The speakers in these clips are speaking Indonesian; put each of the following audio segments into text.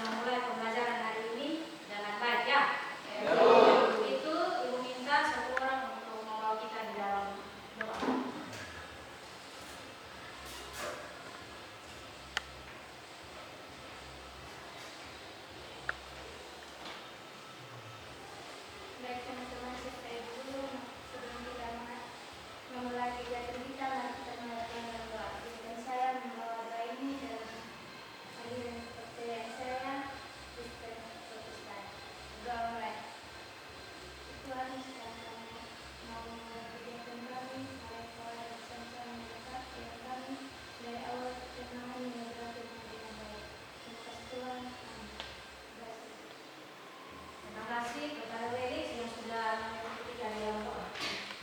memulai pembelajaran hari ini dengan baik ya. Itu Ibu minta satu orang untuk membawa kita di dalam doa. Baik teman-teman, saya dulu sebelum kita memulai kegiatan kita, mari kita melakukan doa. Dan saya membawa doa ini dalam aliran kepercayaan saya, Kristen Protestan. Doa mulai. Tuhan, sekarang kami mau memulai kegiatan kami, mari Tuhan dan bersama-sama mendekat kegiatan kami dari awal pertengahan hingga berakhir dengan baik. Terima kasih Tuhan. Amin. Terima kasih kepada Felix yang sudah mengikuti dari dalam doa.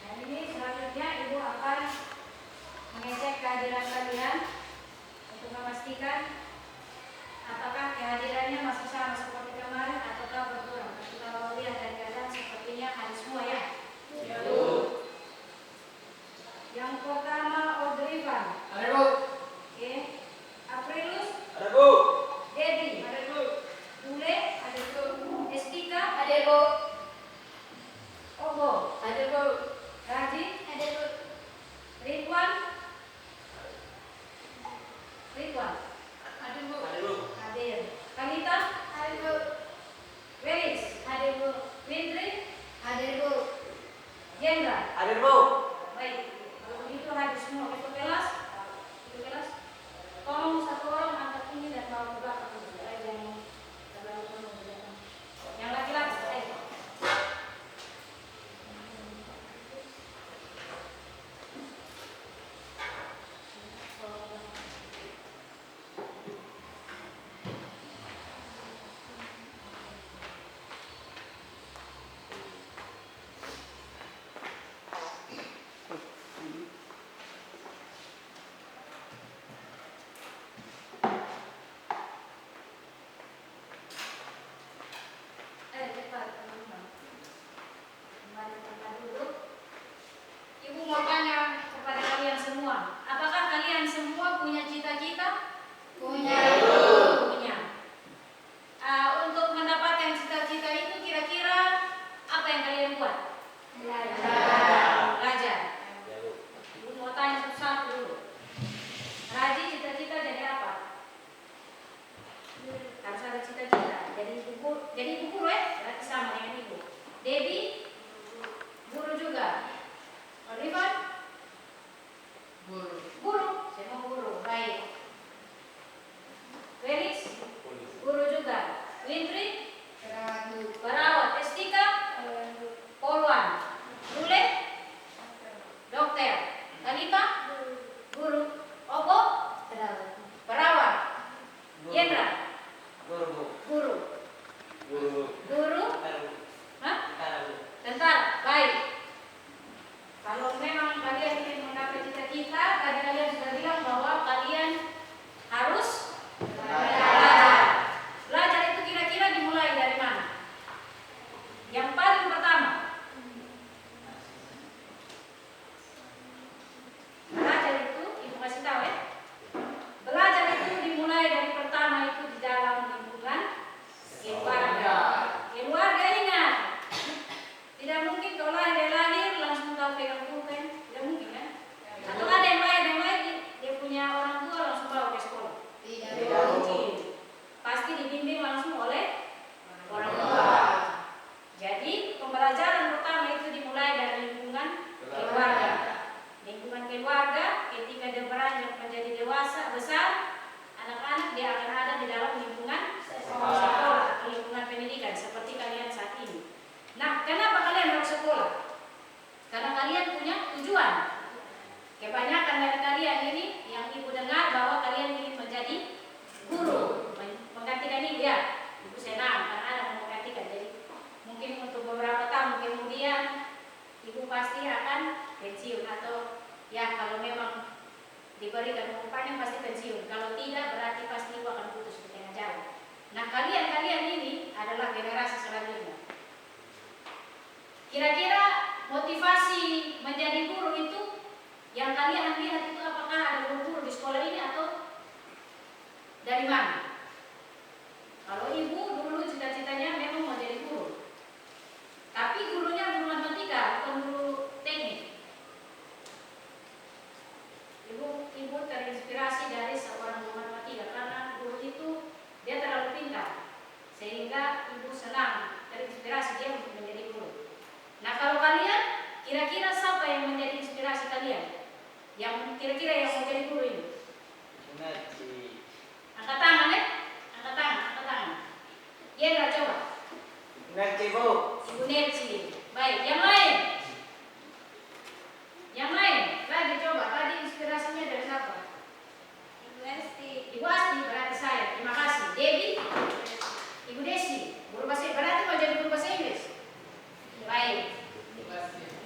Dan ini selanjutnya Ibu akan mengecek kehadiran kalian untuk memastikan apakah kehadirannya masih sama seperti kemarin ataukah berkurang. Kita mau lihat dari keadaan sepertinya ada semua ya. Yang pertama Audrivan. Ada Bu. Oke. Aprilus. Ada Bu. Dedi. Ada Bu. Ule. Ada Bu. Estika. Ada Bu. Ogo. Ada Bu. Raji. Ada Bu. Ridwan. Ridwan. Ada Bu. Ada Bu. Hadir. Kalita. Ada Bu. Felix. Ada Bu. Wintri. Ada Bu. Jendra. Ada Bu. Baik. Kalau begitu hadir semua. Itu kelas. Itu kelas. Tolong satu orang angkat ini dan bawa ke belakang. Supaya jangan terlalu penuh di belakang. Yang laki-laki. Ayo. Ayo cepat teman-teman. Kembali tempat duduk. Ibu mau tanya kepada kalian semua, apakah kalian semua punya cita-cita? Punya. Punya. Untuk mendapatkan cita-cita itu kira-kira apa yang kalian buat? Belajar. Ibu mau tanya satu-satu dulu. Raji cita-cita jadi apa? Harus ada cita-cita. Jadi ibu guru ya, berarti sama dengan ibu. Debbie guru juga. Oliver guru. Saya mau guru. Baik. Felix guru juga. Wintri perawat. Estika poluan. Rule dokter. Kalita guru. Obo perawat. Yendra guru. Hah? Tentara. Baik. Kalau memang kalian ingin mencapai cita-cita, tadi kalian sudah bilang bahwa kalian harus belajar. Belajar itu kira-kira dimulai dari mana? Yang paling pertama, belajar itu, ibu kasih tahu ya. Belajar itu dimulai dari pertama itu di dalam lingkungan keluarga. Keluarga ingat, tidak mungkin kalau lahir langsung tahu pegang pulpen, tidak mungkin kan? Atau ada yang lain dia punya orang tua langsung bawa ke sekolah. Tidak mungkin. Pasti dibimbing langsung oleh orang tua. Jadi pembelajaran pertama itu dimulai dari lingkungan keluarga. Lingkungan keluarga ketika dia beranjak menjadi dewasa besar, anak-anak dia akan ada di dalam lingkungan sekolah, lingkungan pendidikan seperti kalian saat ini. Nah, kenapa kalian harus sekolah? Karena kalian punya tujuan. Kebanyakan dari kalian ini yang ibu dengar bahwa kalian ingin menjadi guru, menggantikan ibu ya. Ibu senang karena ada yang menggantikan. Jadi mungkin untuk beberapa tahun kemudian ibu pasti akan pensiun atau ya kalau memang diberikan umpannya pasti pensiun. Kalau tidak berarti pasti ibu akan putus di tengah jalan. Nah, kalian ini adalah generasi selanjutnya. Kira-kira motivasi menjadi guru itu yang kalian lihat itu apakah ada guru di sekolah ini atau dari mana? Kalau ibu dulu cita-citanya memang mau jadi guru, tapi gurunya guru matematika, bukan guru teknik. Ibu terinspirasi dari seorang guru matematika karena guru itu dia terlalu pintar, sehingga ibu senang terinspirasi dia untuk menjadi guru. Nah, kalau kalian kira-kira siapa yang menjadi inspirasi kalian? Yang kira-kira yang mau jadi guru ini? Angkat tangan ya? Angkat tangan. Yendra coba. Ngerti Bu. Ibu Netsi. Baik, yang lain? Yang lain? Lagi coba. Tadi inspirasinya dari siapa? Ibu Esti. Ibu Asti berarti saya. Terima kasih. Debbie? Ibu Desi. Guru bahasa berarti mau jadi guru bahasa Inggris? Baik.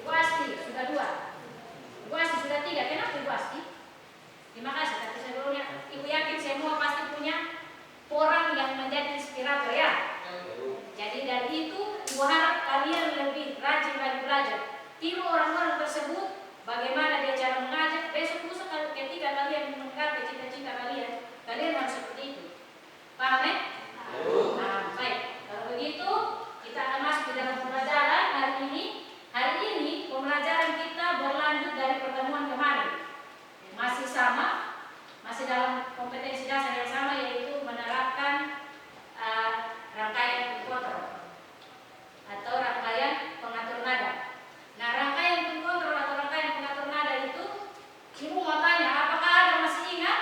Ibu Asti sudah 2. Ibu Asti sudah 3. Kenapa Ibu Asti? Terima kasih. Tapi sebelumnya Ibu yakin semua pasti punya orang yang menjadi inspirator ya. Jadi dari itu Ibu harap kalian lebih rajin lagi belajar. Tiru orang-orang tersebut, bagaimana dia cara mengajar. Besok lusa ketika kalian menggapai cita-cita kalian harus seperti itu. Paham ya? Nah, baik. Kalau begitu kita akan masuk ke dalam pembelajaran hari ini. Hari ini pembelajaran kita berlanjut dari pertemuan kemarin. Masih sama, masih dalam kompetensi dasar yang sama, yaitu menerapkan rangkaian kontrol atau rangkaian pengatur nada. Nah, rangkaian kontrol atau rangkaian pengatur nada itu, ibu mau tanya, apakah ada masih ingat?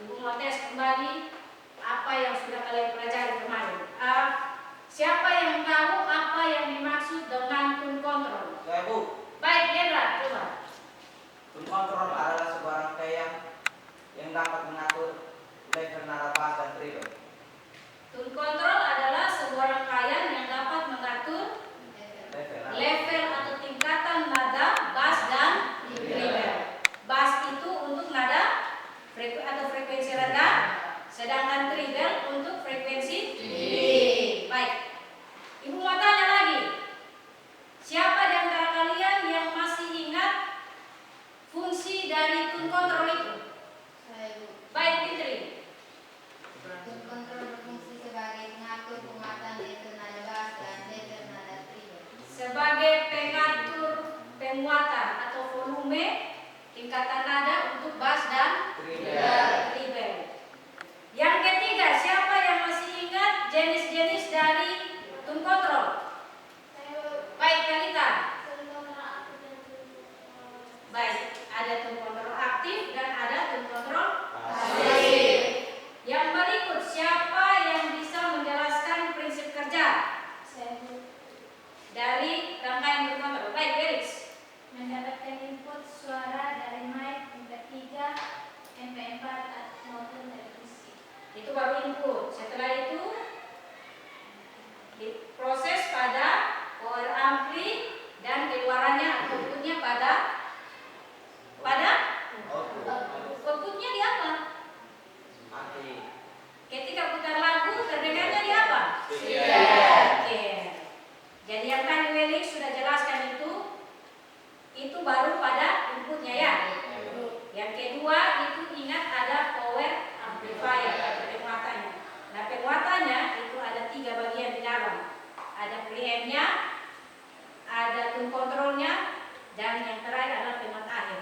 Ibu mau tes kembali apa yang sudah kalian pelajari kemarin. Siapa yang tahu apa yang dimaksud dengan tune control? Saya Bu. Baik, Yendra, coba. Tune control adalah sebuah rangkaian yang dapat mengatur level nada bass dan treble. Tune control adalah sebuah rangkaian yang dapat mengatur level atau tingkatan nada bass dan treble. Bass itu untuk nada atau frekuensi rendah, sedangkan treble untuk frekuensi tinggi. Baik. Ibu mau tanya lagi. Siapa di antara kalian yang masih ingat fungsi dari tune control itu? Saya Bu. Baik, Fitri. Tune control berfungsi sebagai pengatur penguatan level nada bass dan level nada treble. Sebagai pengatur penguatan atau volume tingkatan nada untuk bass dan treble. Yang ketiga, siapa yang masih ingat jenis-jenis dari tune control? Baik, Kalita. Baik, ada tune control aktif dan ada tune control pasif. Yang berikut, siapa yang bisa menjelaskan prinsip kerja Saya Bu. dari rangkaian tune control? Baik, Felix. Mendapatkan input suara dari mic MP3, MP4 maupun televisi. Itu baru input. Setelah itu diproses pada power ampli dan keluarannya atau outputnya pada outputnya di apa? Ketika putar lagu terdengarnya di apa? Speaker. Jadi yang tadi Felix sudah jelaskan itu baru pada inputnya ya. Yang kedua itu ingat ada power amplifier atau penguatannya. Nah, penguatannya itu ada 3 bagian di dalam. Ada preamp-nya, ada tune control-nya, dan yang terakhir adalah penguat akhir.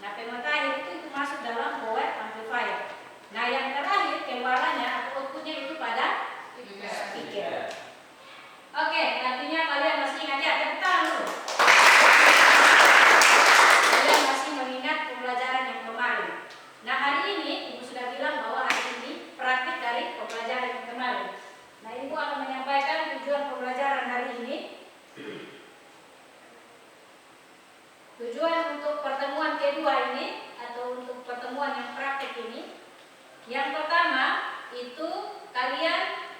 Nah, penguat akhir itu masuk dalam power amplifier. Nah, yang terakhir keluarannya atau outputnya itu pada speaker. Oke, artinya kalian masih ingat ya, tepuk tangan dulu. Kalian masih mengingat pembelajaran yang kemarin. Nah, hari ini Ibu sudah bilang bahwa hari ini praktik dari pembelajaran yang kemarin. Nah, Ibu akan menyampaikan tujuan pembelajaran hari ini. Tujuan untuk pertemuan kedua ini atau untuk pertemuan yang praktik ini, yang pertama itu kalian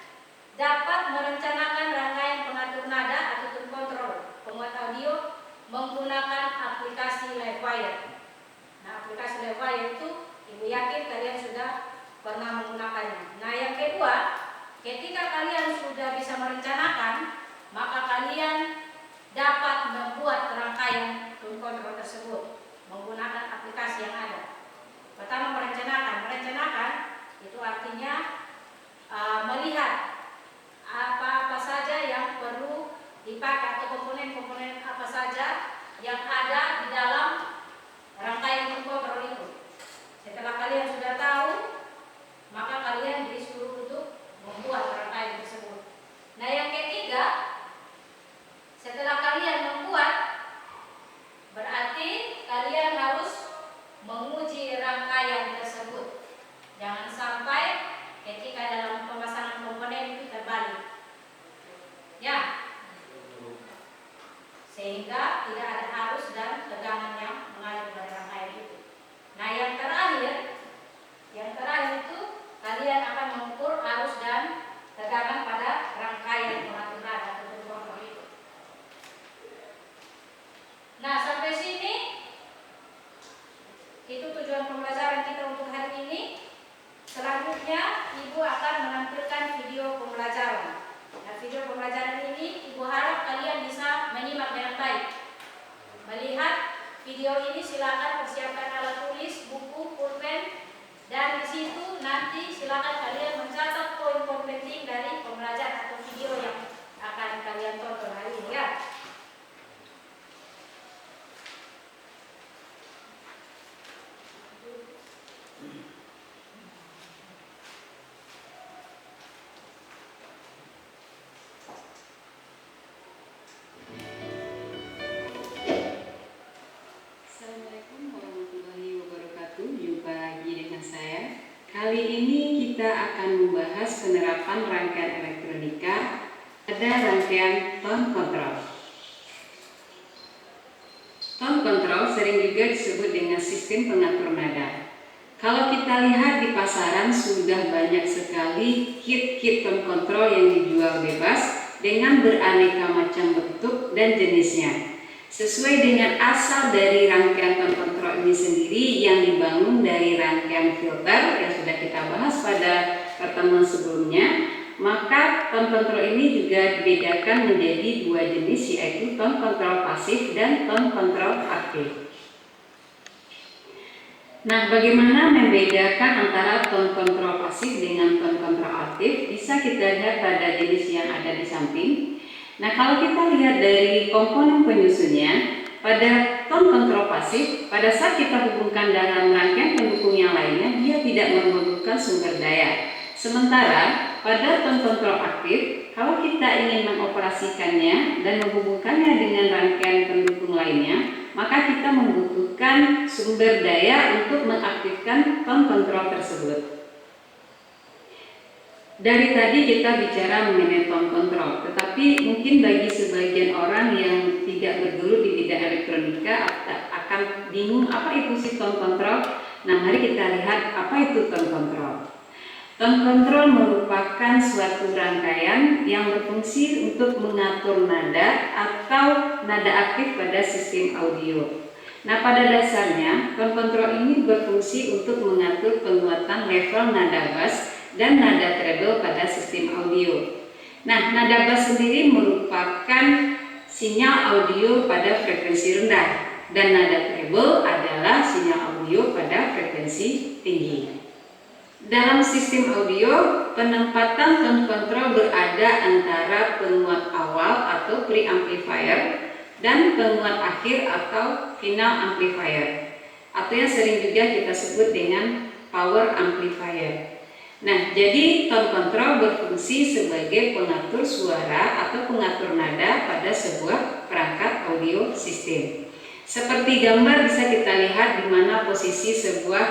dapat merencanakan rangkaian pengatur nada atau tune control penguat audio menggunakan aplikasi Livewire. Nah, aplikasi Livewire itu Ibu yakin kalian sudah pernah menggunakannya. Nah, yang kedua, ketika kalian sudah bisa merencanakan, maka kalian dapat membuat rangkaian tune control tersebut menggunakan aplikasi yang ada. Pertama, merencanakan itu artinya melihat apa-apa saja yang perlu dipakai atau komponen-komponen apa saja yang ada di dalam rangkaian pengkontrol itu. Setelah kalian sudah tahu, maka kalian disuruh untuk membuat rangkaian tersebut. Nah, yang ketiga, setelah kalian membuat, berarti kalian harus menguji rangkaian tersebut. Jangan sampai ketika dalam pemasangan komponen itu terbalik. Ya. Sehingga tidak ada arus dan tegangan yang mengalir pada rangkaian itu. Nah, yang terakhir itu kalian akan mengukur arus dan tegangan pada rangkaian pengatur nada atau pengkontrol itu. Nah, sampai sini itu tujuan pembelajaran kita untuk hari ini. Selanjutnya Ibu akan menampilkan video pembelajaran. Nah, video pembelajaran ini Ibu harap kalian bisa menyimak dengan baik. Melihat video ini silakan persiapkan alat tulis, buku, pulpen, dan di situ nanti silakan kalian mencatat poin-poin penting dari pembelajaran atau video yang akan kalian tonton hari ini ya. Kali ini kita akan membahas penerapan rangkaian elektronika pada rangkaian tone control. Tone control sering juga disebut dengan sistem pengatur nada. Kalau kita lihat di pasaran sudah banyak sekali kit-kit tone control yang dijual bebas dengan beraneka macam bentuk dan jenisnya. Sesuai dengan asal dari rangkaian tone control ini sendiri yang dibangun dari rangkaian filter yang sudah kita bahas pada pertemuan sebelumnya, maka tone control ini juga dibedakan menjadi dua jenis, yaitu tone control pasif dan tone control aktif. Nah, bagaimana membedakan antara tone control pasif dengan tone control aktif? Bisa kita lihat pada jenis yang ada di samping. Nah, kalau kita lihat dari komponen penyusunnya, pada tone control pasif, pada saat kita hubungkan dalam rangkaian pendukung yang lainnya, dia tidak membutuhkan sumber daya. Sementara pada tone control aktif, kalau kita ingin mengoperasikannya dan menghubungkannya dengan rangkaian pendukung lainnya, maka kita membutuhkan sumber daya untuk mengaktifkan tone control tersebut. Dari tadi kita bicara mengenai tone control, tetapi mungkin bagi sebagian orang yang tidak bergelut di bidang elektronika akan bingung apa itu sih tone control. Nah, mari kita lihat apa itu tone control. Tone control merupakan suatu rangkaian yang berfungsi untuk mengatur nada atau nada aktif pada sistem audio. Nah, pada dasarnya tone control ini berfungsi untuk mengatur penguatan level nada bass dan nada treble pada sistem audio. Nah, nada bass sendiri merupakan sinyal audio pada frekuensi rendah dan nada treble adalah sinyal audio pada frekuensi tinggi. Dalam sistem audio, penempatan tone control berada antara penguat awal atau preamplifier dan penguat akhir atau final amplifier, atau yang sering juga kita sebut dengan power amplifier. Nah, jadi tone control berfungsi sebagai pengatur suara atau pengatur nada pada sebuah perangkat audio sistem. Seperti gambar bisa kita lihat di mana posisi sebuah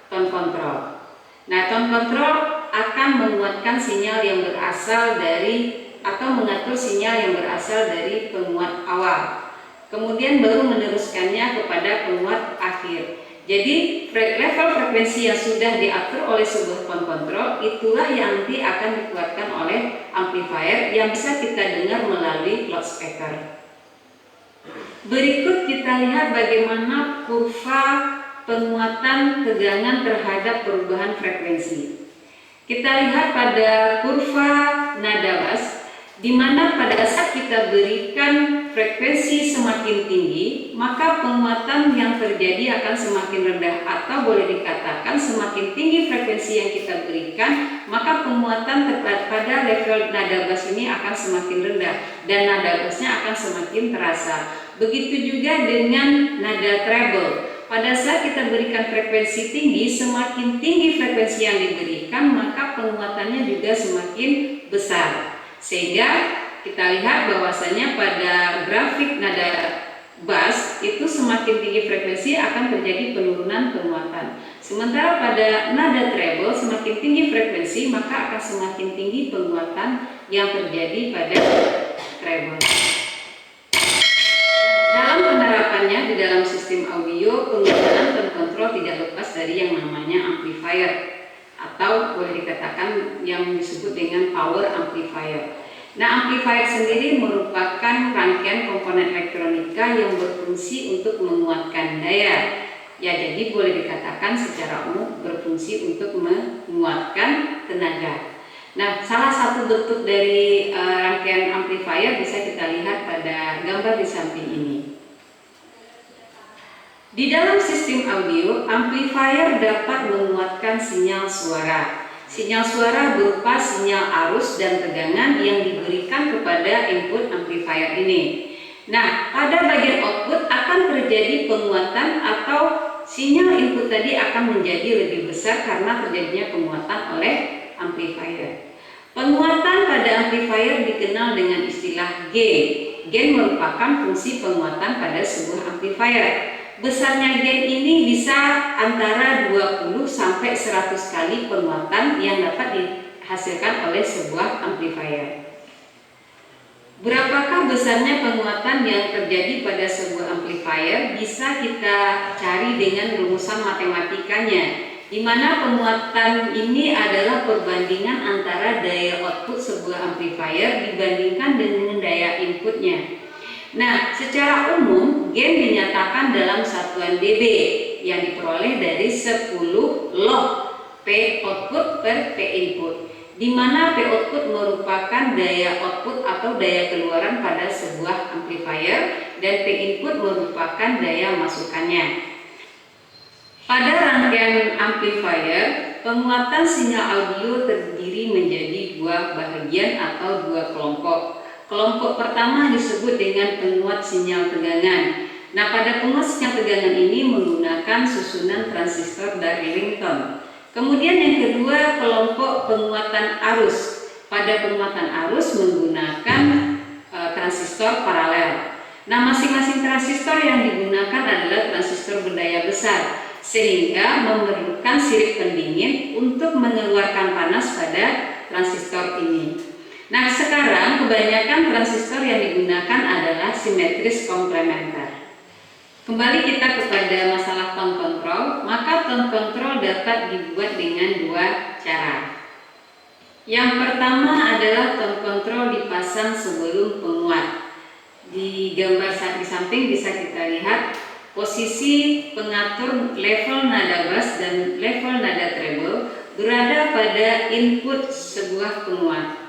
tone control. Nah, tone control akan menguatkan sinyal yang berasal dari atau mengatur sinyal yang berasal dari penguat awal. Kemudian baru meneruskannya kepada penguat akhir. Jadi level frekuensi yang sudah diatur oleh sebuah tone control itulah yang nanti akan dikuatkan oleh amplifier yang bisa kita dengar melalui loudspeaker. Berikut kita lihat bagaimana kurva penguatan tegangan terhadap perubahan frekuensi. Kita lihat pada kurva nada bass, di mana pada saat kita berikan frekuensi semakin tinggi, maka penguatan yang terjadi akan semakin rendah, atau boleh dikatakan semakin tinggi frekuensi yang kita berikan, maka penguatan pada level nada bass ini akan semakin rendah dan nada bassnya akan semakin terasa. Begitu juga dengan nada treble. Pada saat kita berikan frekuensi tinggi, semakin tinggi frekuensi yang diberikan, maka penguatannya juga semakin besar. Sehingga kita lihat bahwasanya pada grafik nada bass itu semakin tinggi frekuensi akan terjadi penurunan penguatan. Sementara pada nada treble semakin tinggi frekuensi maka akan semakin tinggi penguatan yang terjadi pada treble. Dalam penerapannya di dalam sistem audio, penggunaan tone control tidak lepas dari yang namanya amplifier, atau boleh dikatakan yang disebut dengan power amplifier. Nah, amplifier sendiri merupakan rangkaian komponen elektronika yang berfungsi untuk menguatkan daya. Ya, jadi boleh dikatakan secara umum berfungsi untuk menguatkan tenaga. Nah, salah satu bentuk dari rangkaian amplifier bisa kita lihat pada gambar di samping ini. Di dalam sistem audio, amplifier dapat menguatkan sinyal suara. Sinyal suara berupa sinyal arus dan tegangan yang diberikan kepada input amplifier ini. Nah, pada bagian output akan terjadi penguatan atau sinyal input tadi akan menjadi lebih besar karena terjadinya penguatan oleh amplifier. Penguatan pada amplifier dikenal dengan istilah gain. Gain merupakan fungsi penguatan pada sebuah amplifier. Besarnya gain ini bisa antara 20 sampai 100 kali penguatan yang dapat dihasilkan oleh sebuah amplifier. Berapakah besarnya penguatan yang terjadi pada sebuah amplifier? Bisa kita cari dengan rumusan matematikanya, di mana penguatan ini adalah perbandingan antara daya output sebuah amplifier dibandingkan dengan daya inputnya. Nah, secara umum gain dinyatakan dalam satuan dB yang diperoleh dari 10 log P output per P input, di mana P output merupakan daya output atau daya keluaran pada sebuah amplifier dan P input merupakan daya masukannya. Pada rangkaian amplifier, penguatan sinyal audio terdiri menjadi dua bagian atau dua kelompok. Kelompok pertama disebut dengan penguat sinyal tegangan. Nah, pada penguat sinyal tegangan ini menggunakan susunan transistor Darlington. Kemudian yang kedua, kelompok penguatan arus. Pada penguatan arus menggunakan transistor paralel. Nah, masing-masing transistor yang digunakan adalah transistor berdaya besar, sehingga memerlukan sirip pendingin untuk mengeluarkan panas pada transistor ini. Nah, sekarang kebanyakan transistor yang digunakan adalah simetris komplementer. Kembali kita kepada masalah tone control, maka tone control dapat dibuat dengan dua cara. Yang pertama adalah tone control dipasang sebelum penguat. Di gambar di samping bisa kita lihat posisi pengatur level nada bass dan level nada treble berada pada input sebuah penguat.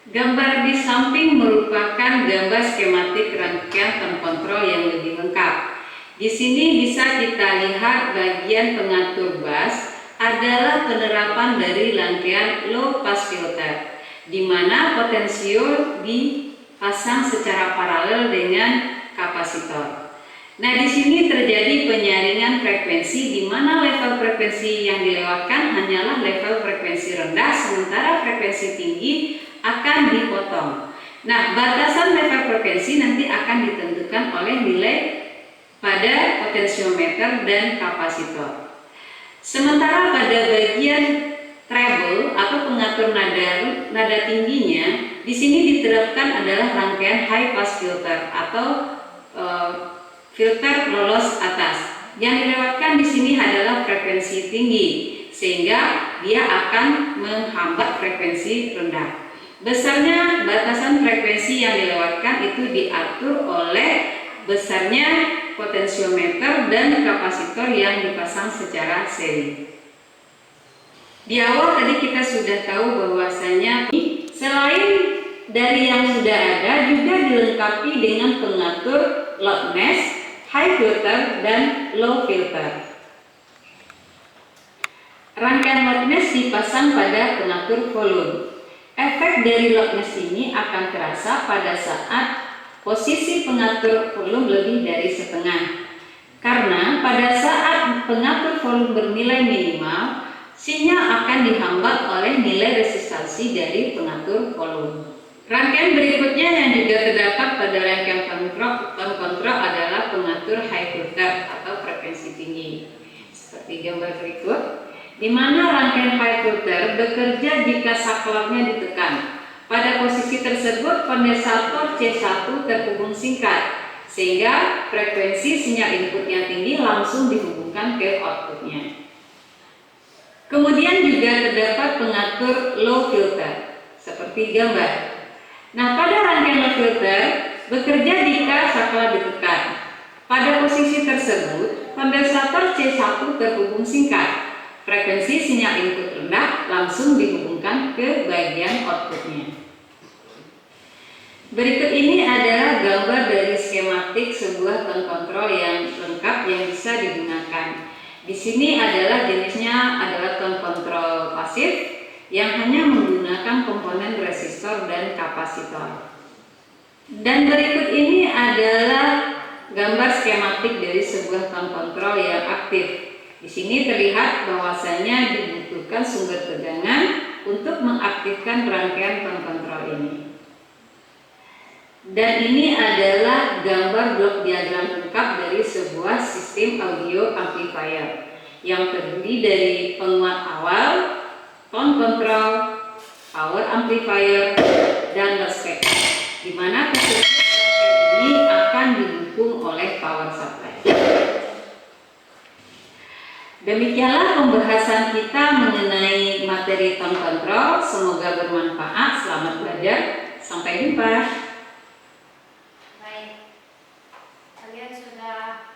Gambar di samping merupakan gambar skematik rangkaian tone control yang lebih lengkap. Di sini bisa kita lihat bagian pengatur bass adalah penerapan dari rangkaian low pass filter, di mana potensio dipasang secara paralel dengan kapasitor. Nah, di sini terjadi penyaringan frekuensi, di mana level frekuensi yang dilewatkan hanyalah level frekuensi rendah, sementara frekuensi tinggi akan dipotong. Nah, batasan level frekuensi nanti akan ditentukan oleh nilai pada potensiometer dan kapasitor. Sementara pada bagian treble atau pengatur nada tingginya, di sini diterapkan adalah rangkaian high pass filter atau filter lolos atas. Yang dilewatkan di sini adalah frekuensi tinggi, sehingga dia akan menghambat frekuensi rendah. Besarnya batasan frekuensi yang dilewatkan itu diatur oleh besarnya potensiometer dan kapasitor yang dipasang secara seri. Di awal tadi kita sudah tahu bahwasanya selain dari yang sudah ada juga dilengkapi dengan pengatur loudness, high filter, dan low filter. Rangkaian loudness dipasang pada pengatur volume. Efek dari loudness ini akan terasa pada saat posisi pengatur volume lebih dari setengah. Karena pada saat pengatur volume bernilai minimal, sinyal akan dihambat oleh nilai resistansi dari pengatur volume. Rangkaian berikutnya yang juga terdapat pada rangkaian tone control adalah pengatur high filter atau frekuensi tinggi. Seperti gambar berikut, di mana rangkaian high filter bekerja jika saklarnya ditekan. Pada posisi tersebut, kondensator C1 terhubung singkat, sehingga frekuensi sinyal input yang tinggi langsung dihubungkan ke outputnya. Kemudian juga terdapat pengatur low filter, seperti gambar. Nah, pada rangkaian low filter bekerja jika saklar ditekan. Pada posisi tersebut, kondensator C1 terhubung singkat. Frekuensi sinyal input rendah langsung dihubungkan ke bagian outputnya. Berikut ini adalah gambar dari skematik sebuah tone control yang lengkap yang bisa digunakan. Di sini adalah jenisnya adalah tone control pasif yang hanya menggunakan komponen resistor dan kapasitor. Dan berikut ini adalah gambar skematik dari sebuah tone control yang aktif. Di sini terlihat bahwasanya dibutuhkan sumber tegangan untuk mengaktifkan rangkaian tone control ini. Dan ini adalah gambar blok diagram lengkap dari sebuah sistem audio amplifier yang terdiri dari penguat awal, tone control, power amplifier, dan loudspec, di mana keseluruhan ini akan didukung oleh power supply. Demikianlah pembahasan kita mengenai materi tone control. Semoga bermanfaat. Selamat belajar. Sampai jumpa. Baik, kalian sudah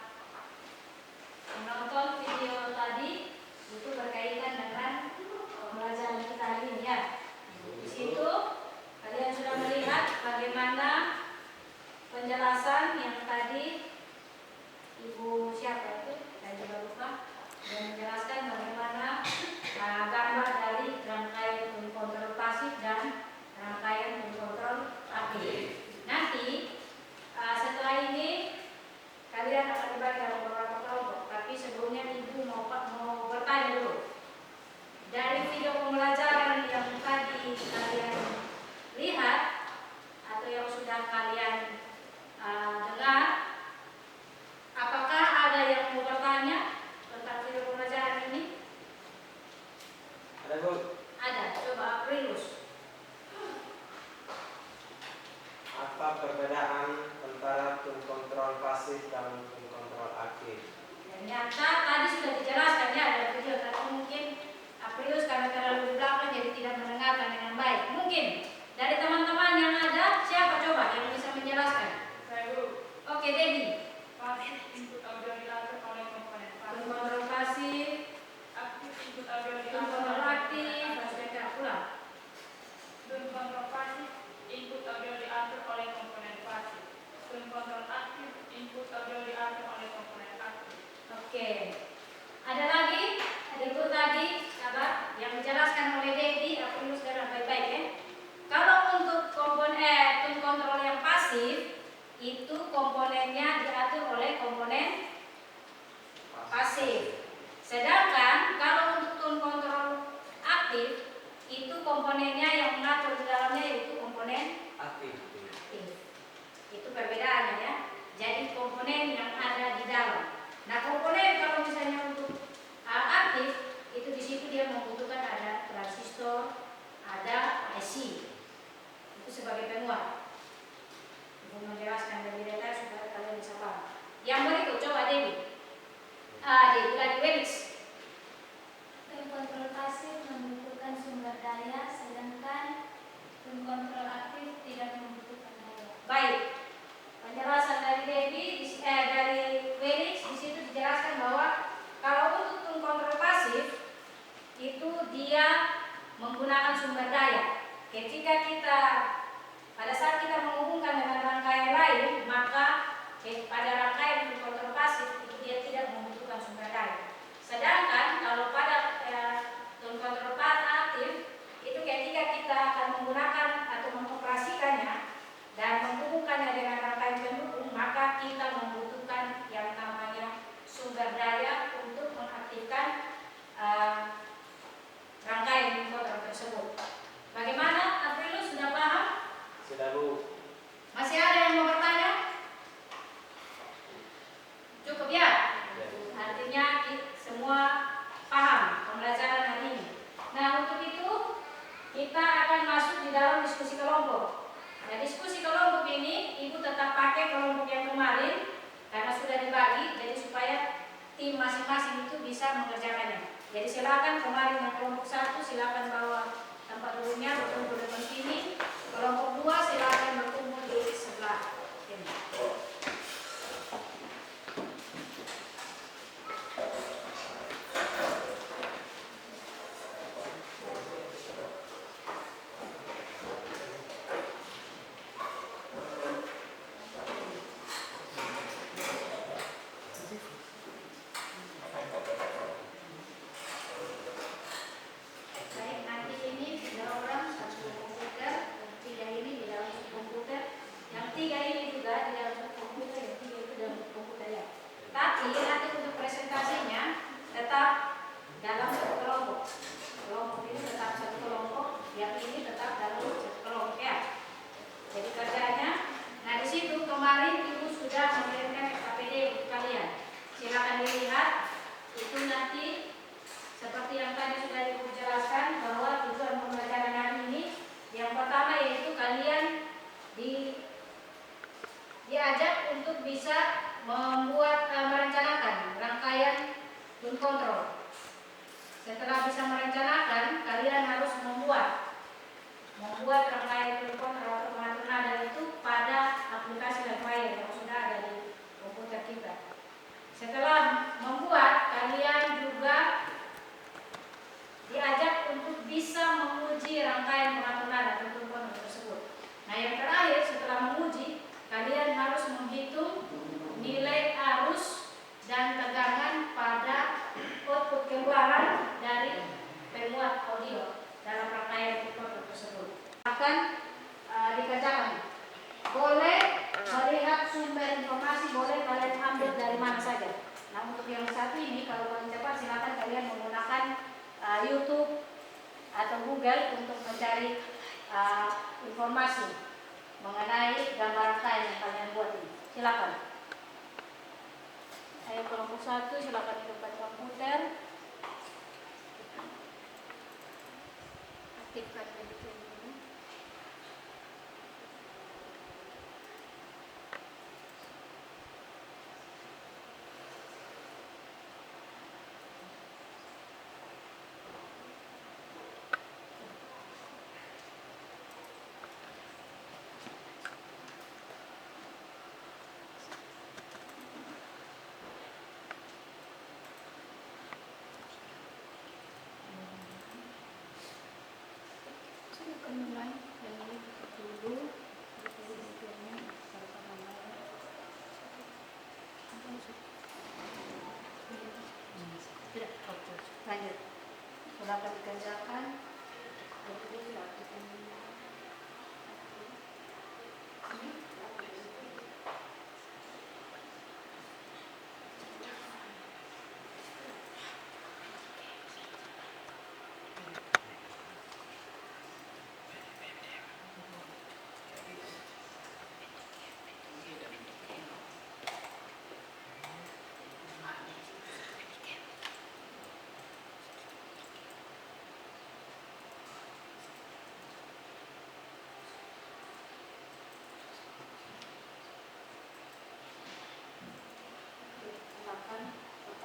menonton video tadi, itu berkaitan dengan pembelajaran kita hari ini ya. Di situ kalian sudah melihat bagaimana penjelasan yang tadi Ibu siapa itu? Saya juga lupa. Dan menjelaskan bagaimana gambar dari rangkaian tone control pasif dan rangkaian tone control aktif. Nanti setelah ini kalian akan dibagi dalam beberapa kelompok. Tapi sebelumnya Ibu mau bertanya dulu. Dari video pembelajaran yang tadi kalian lihat atau yang sudah kalian dengar, apakah ada yang mau bertanya tentang video pembelajaran ini? Ada, Bu? Ada. Coba Aprilus. Apa perbedaan antara tone control pasif dan tone control aktif? Ternyata tadi sudah dijelaskan ya ada video, tapi mungkin Aprilus karena terlalu di belakang jadi tidak mendengarkan dengan baik. Mungkin dari teman-teman yang ada, siapa coba yang bisa menjelaskan? Saya Bu. Oke, Debbie. Pasif input audio diatur oleh komponen Tone pasif. control pasif, Aktif input audio tone diatur control oleh aktif, harus baca ulang. tone control pasif input audio diatur oleh komponen pasif. Tone control aktif input audio diatur oleh komponen aktif. Oke. Ada lagi? Itu tadi sahabat yang dijelaskan oleh Debbie, Aprilus dengar baik-baik ya. Kalau untuk komponen tone control yang pasif, itu komponennya diatur oleh komponen pasif. Sedangkan kalau untuk tone control aktif, itu komponennya yang mengatur di dalamnya yaitu komponen Aktif. aktif. Itu perbedaannya ya. Jadi komponen yang ada di dalam. Nah, komponen kalau misalnya untuk aktif itu di situ dia membutuhkan ada transistor, ada IC. Itu sebagai penguat. Ibu menjelaskan lebih detail supaya kalian bisa paham. Yang berikut coba Dewi. Dewi lagi Felix. Tone control pasif membutuhkan sumber daya, sedangkan tone control aktif tidak membutuhkan daya. Baik. Penjelasan dari Dewi dari Felix di situ dijelaskan bahwa kalau untuk tone control pasif itu dia menggunakan sumber daya. Ketika kita Pada saat kita menghubungkan dengan rangkaian lain, maka pada rangkaian tune kontrol pasif itu dia tidak membutuhkan sumber daya. Sedangkan kalau pada tune kontrol aktif itu ketika kita akan menggunakan atau mengoperasikannya dan menghubungkannya dengan rangkaian pendukung, maka kita membutuhkan yang namanya sumber daya untuk mengaktifkan rangkaian kontrol tersebut. Bagaimana, Aprilus, sudah paham? Sudah, Bu. Masih ada yang mau bertanya? Cukup ya? Artinya semua paham pembelajaran hari ini. Nah, untuk itu kita akan masuk di dalam diskusi kelompok. Nah, diskusi kelompok ini Ibu tetap pakai kelompok yang kemarin karena sudah dibagi, jadi supaya tim masing-masing itu bisa mengerjakannya. Jadi silakan kemarin yang kelompok 1 silakan bawa tempat duduknya berkumpul depan sini. Kelompok 2 silakan berkumpul di sebelah sini. Baik, nanti ini 3 orang satu komputer, yang 3 ini di dalam satu komputer, yang 3 ini juga di dalam satu komputer, yang 3 itu dalam satu komputer ya. Tapi nanti untuk presentasinya tetap dalam satu kelompok. Kelompok ini tetap satu kelompok, yang ini tetap dalam satu kelompok ya. Jadi kerjanya, nah di situ kemarin Ibu sudah mengirimkan KPD untuk kalian. Silakan dilihat, itu nanti seperti yang tadi sudah Ibu jelaskan bahwa tujuan pembelajaran hari ini yang pertama yaitu kalian diajak untuk bisa merencanakan rangkaian tune kontrol. Setelah bisa merencanakan, kalian harus membuat rangkaian tune kontrol atau pengatur nada itu pada aplikasi dan file yang sudah ada di komputer kita. Setelah membuat, kalian juga diajak untuk bisa menguji rangkaian pengatur nada atau tune kontrol tersebut. Nah, yang terakhir setelah menguji, kalian harus menghitung nilai arus dan tegangan pada output keluaran dari pemuat audio dalam rangkaian tune kontrol tersebut. Akan dikerjakan. Boleh melihat sumber informasi, boleh kalian ambil dari mana saja. Nah, untuk yang satu ini kalau paling cepat silakan kalian menggunakan YouTube atau Google untuk mencari informasi mengenai gambar rangkaian yang kalian buat ini. Silakan. Ayo kelompok 1 silakan hidupkan komputer. Aktifkan editor dulu. Mulai dari dulu tidak lanjut silakan dikerjakan.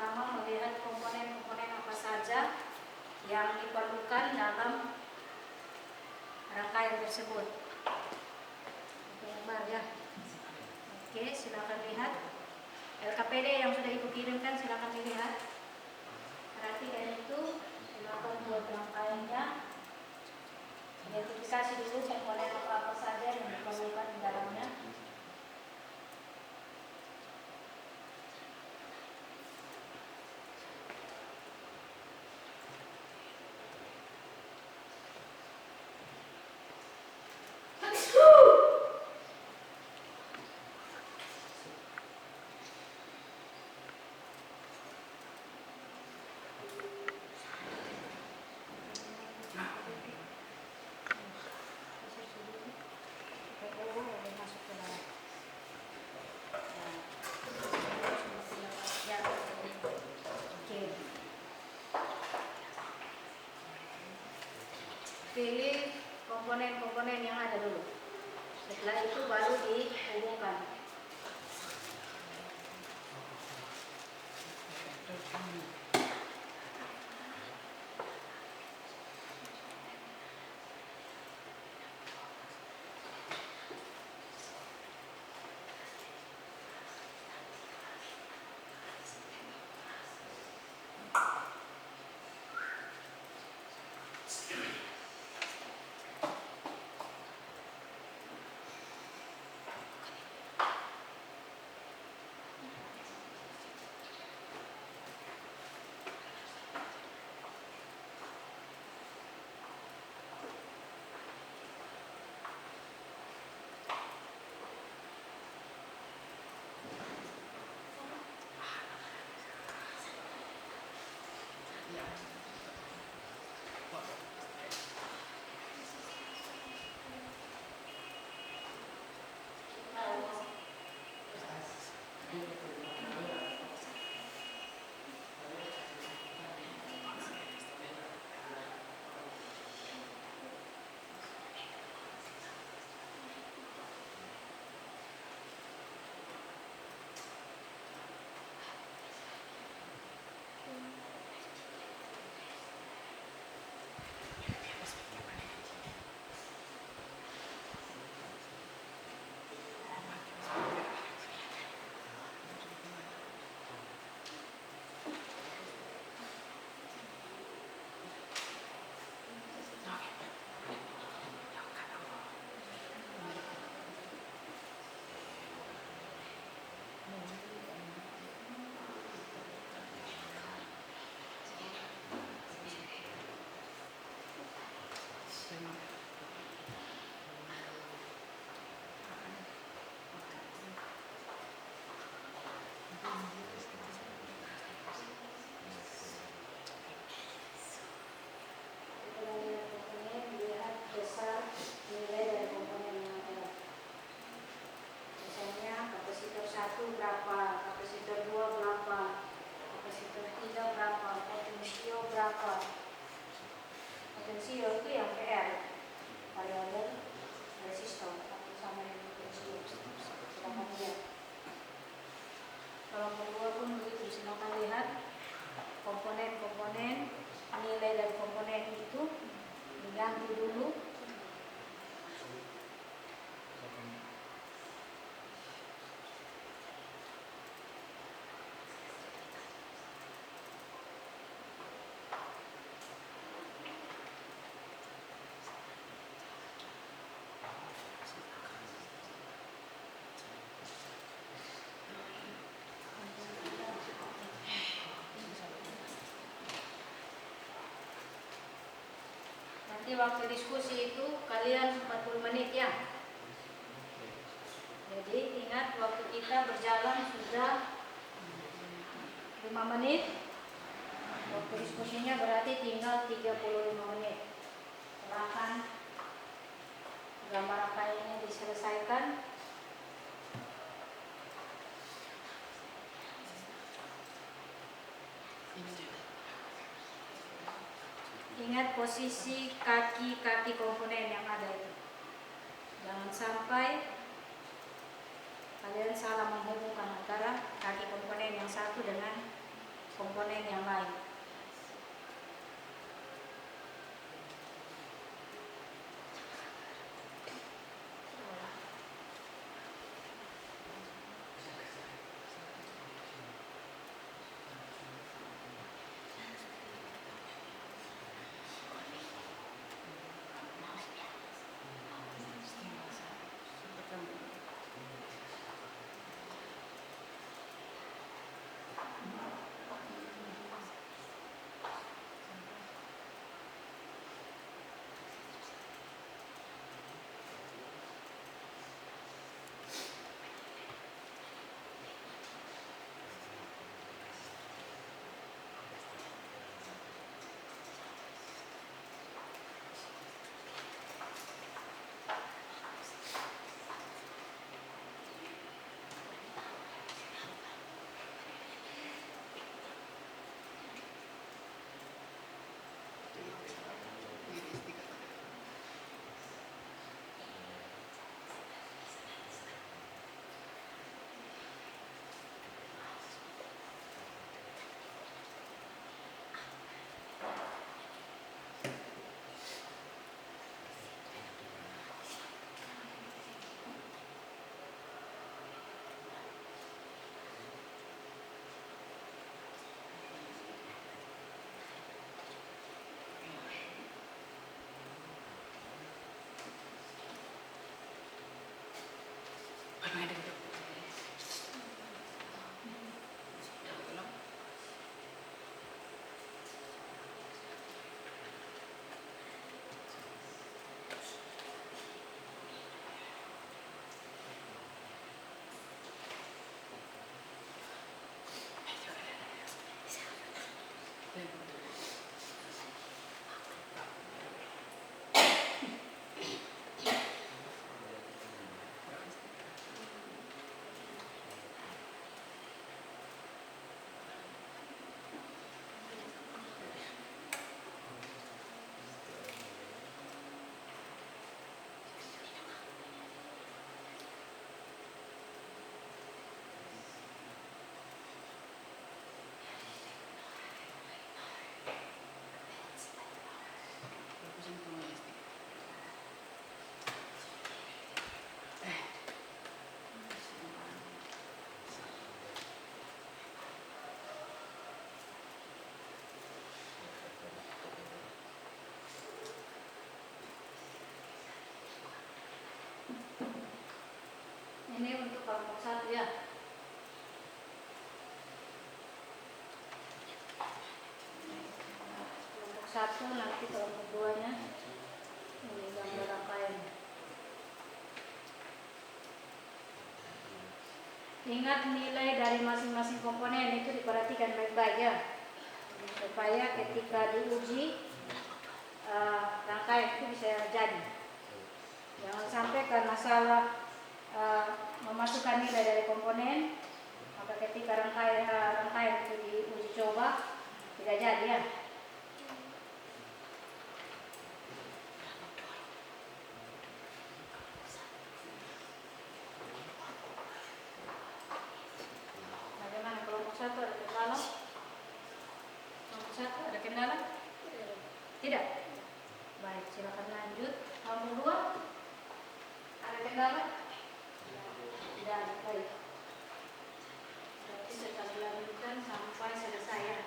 Pertama, melihat komponen-komponen apa saja yang diperlukan dalam rangkaian tersebut. Gambar ya. Oke, silakan lihat LKPD yang sudah Ibu kirimkan, silakan dilihat. Perhatikan itu, silakan buat rangkaiannya. Identifikasi dulu komponen apa saja yang diperlukan. Setelah itu baru dihubungkan. Berapa, kapasitor 2 berapa, kapasitor 3 berapa, potensio berapa. Potensio itu yang PR, variabel resistor, atau sama dengan potensio. Silahkan lihat. Kalau kedua pun begitu, silahkan lihat komponen-komponen, nilai dari komponen itu diganti dulu. Nanti waktu diskusi itu kalian 40 menit ya. Jadi ingat waktu kita berjalan sudah 5 menit. Waktu diskusinya berarti tinggal 35 menit. Silahkan gambar rangkaiannya diselesaikan. Ingat posisi kaki-kaki komponen yang ada itu. Jangan sampai kalian salah menghubungkan antara kaki komponen yang satu dengan komponen yang lain. ini untuk kelompok 1 ya. Kelompok 1 nanti kelompok 2-nya ini gambar rangkaian. Ingat nilai dari masing-masing komponen itu diperhatikan baik-baik ya, supaya ketika diuji rangkaian itu bisa jadi. Jangan sampai karena salah memasukkan nilai dari komponen, maka ketika rangkaian itu diuji coba tidak jadi ya. Bagaimana kelompok 1 ada kendala? Kelompok 1 ada kendala? Tidak? Baik, silakan lanjut. Kelompok 2 ada kendala? Tidak ada, baik. Berarti kita lanjutkan sampai selesai ya.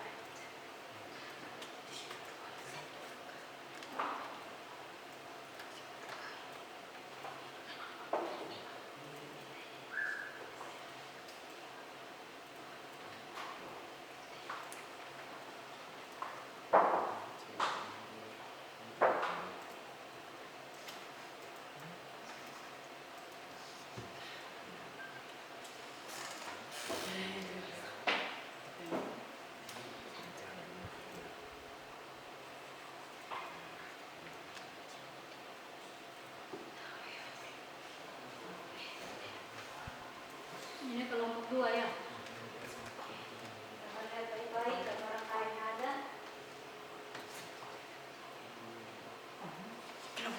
Ini kelompok 2 ya. Kita lihat baik-baik gambar rangkaiannya ada. Kenapa?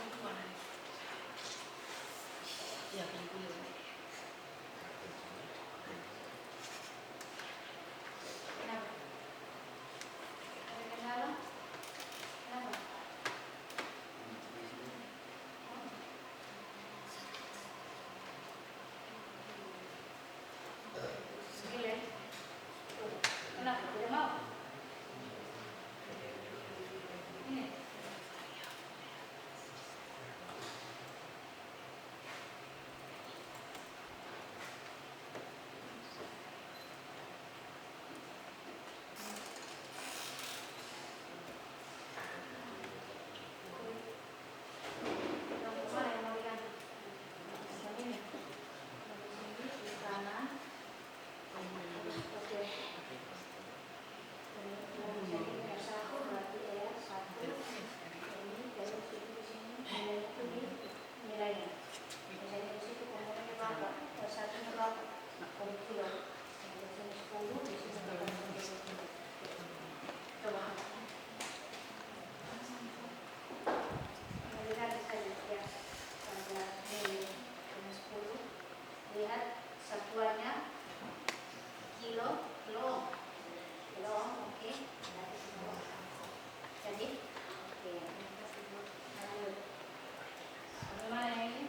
Ada kendala? Kenapa? Gila. Kenapa? Tidak mau? Ini. Kelompok mana yang mau diganti? Yang ini. Yang di kanan. Oke. Jadi R1 berarti R1. Ini dari situ di sini nilai itu di nilainya. Misalnya di situ komponennya berapa? R1-nya berapa? Kilo. Di sini 10, di sini berapa? Coba. Lihat saja ya. Pada nilai 10. Lihat satuannya kilo, oke. Jadi, oke. Lanjut. Bagaimana yang ini?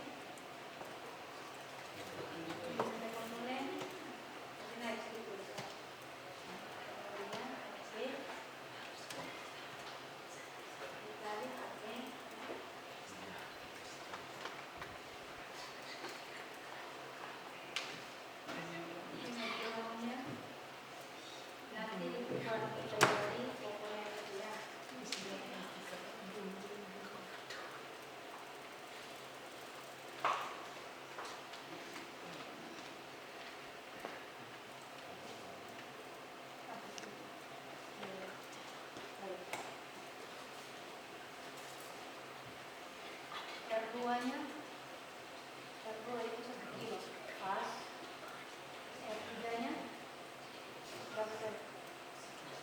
Ada komponen, naik sedikit. Oke. Ditarik, oke. Nanti dibuat dari komponen dia. R2-nya R2 itu 1 kilo pas. R3-nya berapa tadi?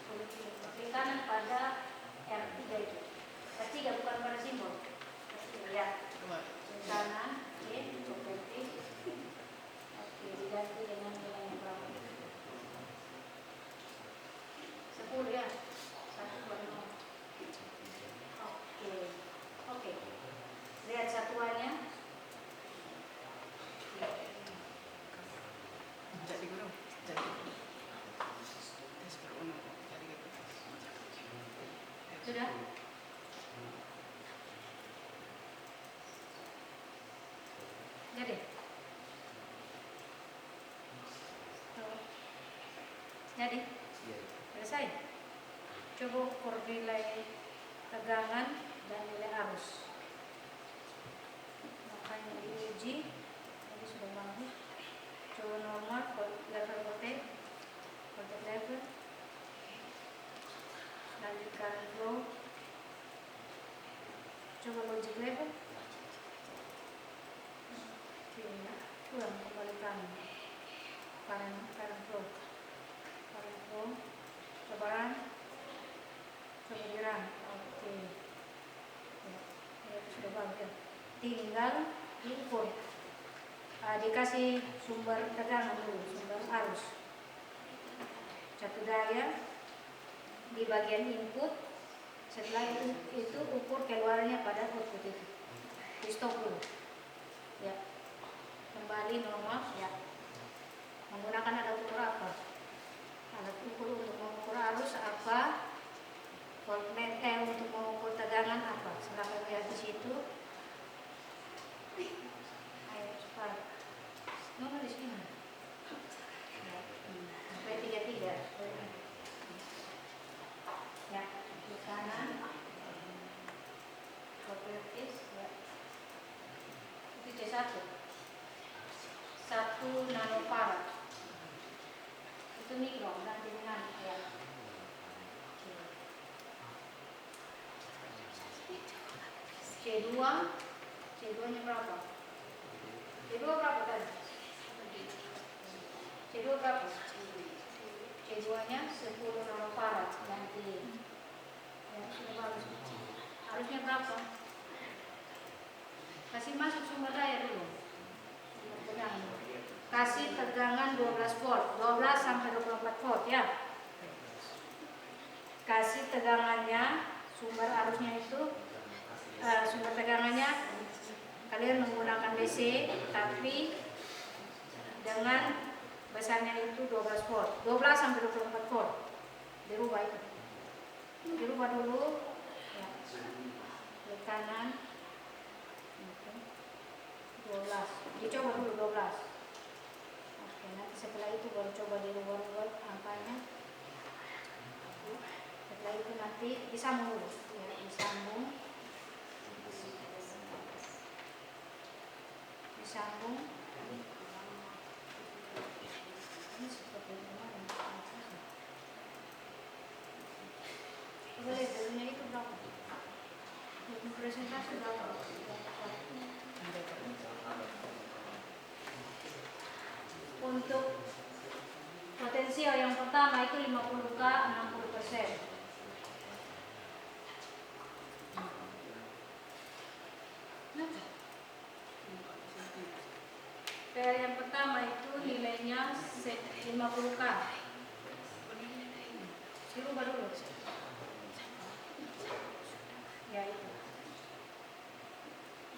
10 kilo. Klik kanan pada R3 itu. R3 bukan pada simbol. Ya. Klik kanan, oke, seperti. Oke, diganti dengan nilai yang berapa? 10 ya. 1 per 0. Oke. Lihat satuannya. Sudah? Jadi Jadi selesai. Coba ukur nilai tegangan dan nilai arus. Makanya diuji, ini sudah bagus. Coba normal, level voltage level, lanjutkan flow. Coba logic level. Kurang kembalikan current flow. Coba run. Coba di run. Oke. Ya, itu sudah bagus ya. Tinggal diukur. Dikasih sumber tegangan dulu, sumber arus. Satu daya di bagian input. Setelah itu ukur keluarnya pada output itu. Di stop dulu. Ya. Kembali normal ya. Menggunakan alat ukur apa? Alat ukur untuk mengukur arus apa? Voltmeter untuk mengukur tegangan apa? Silahkan lihat di situ. Ayo cepat. Nomor di sini. Sampai 33. Ya, di kanan. Properties ya. Itu C1. 1 nanofarad. Itu mikron nanti dengan ya. C2 nya berapa? C2 berapa tadi? C2 berapa? C2 nya 10 nanofarad nanti. Ya, sudah bagus. Harusnya berapa? Kasih masuk sumber daya dulu. Sumber tegangan. Kasih tegangan 12 volt, 12 sampai 24 volt ya. Kasih tegangannya, sumber arusnya itu, sumber tegangannya kalian menggunakan DC, tapi dengan besarnya itu 12 volt, 12 sampai 24 volt. Dirubah itu. Dirubah dulu. Ya. Di kanan. 12. Dicoba dulu 12. Oke, nanti setelah itu baru coba dirubah-rubah angkanya. Setelah itu nanti disambung dulu. Ya, disambung. Ini seperti kemarin. Coba lihat dulunya itu berapa? Presentasi berapa? Untuk potensial yang pertama itu 50K 60%. PR yang pertama itu nilainya 50K. Dirubah dulu. Ya itu.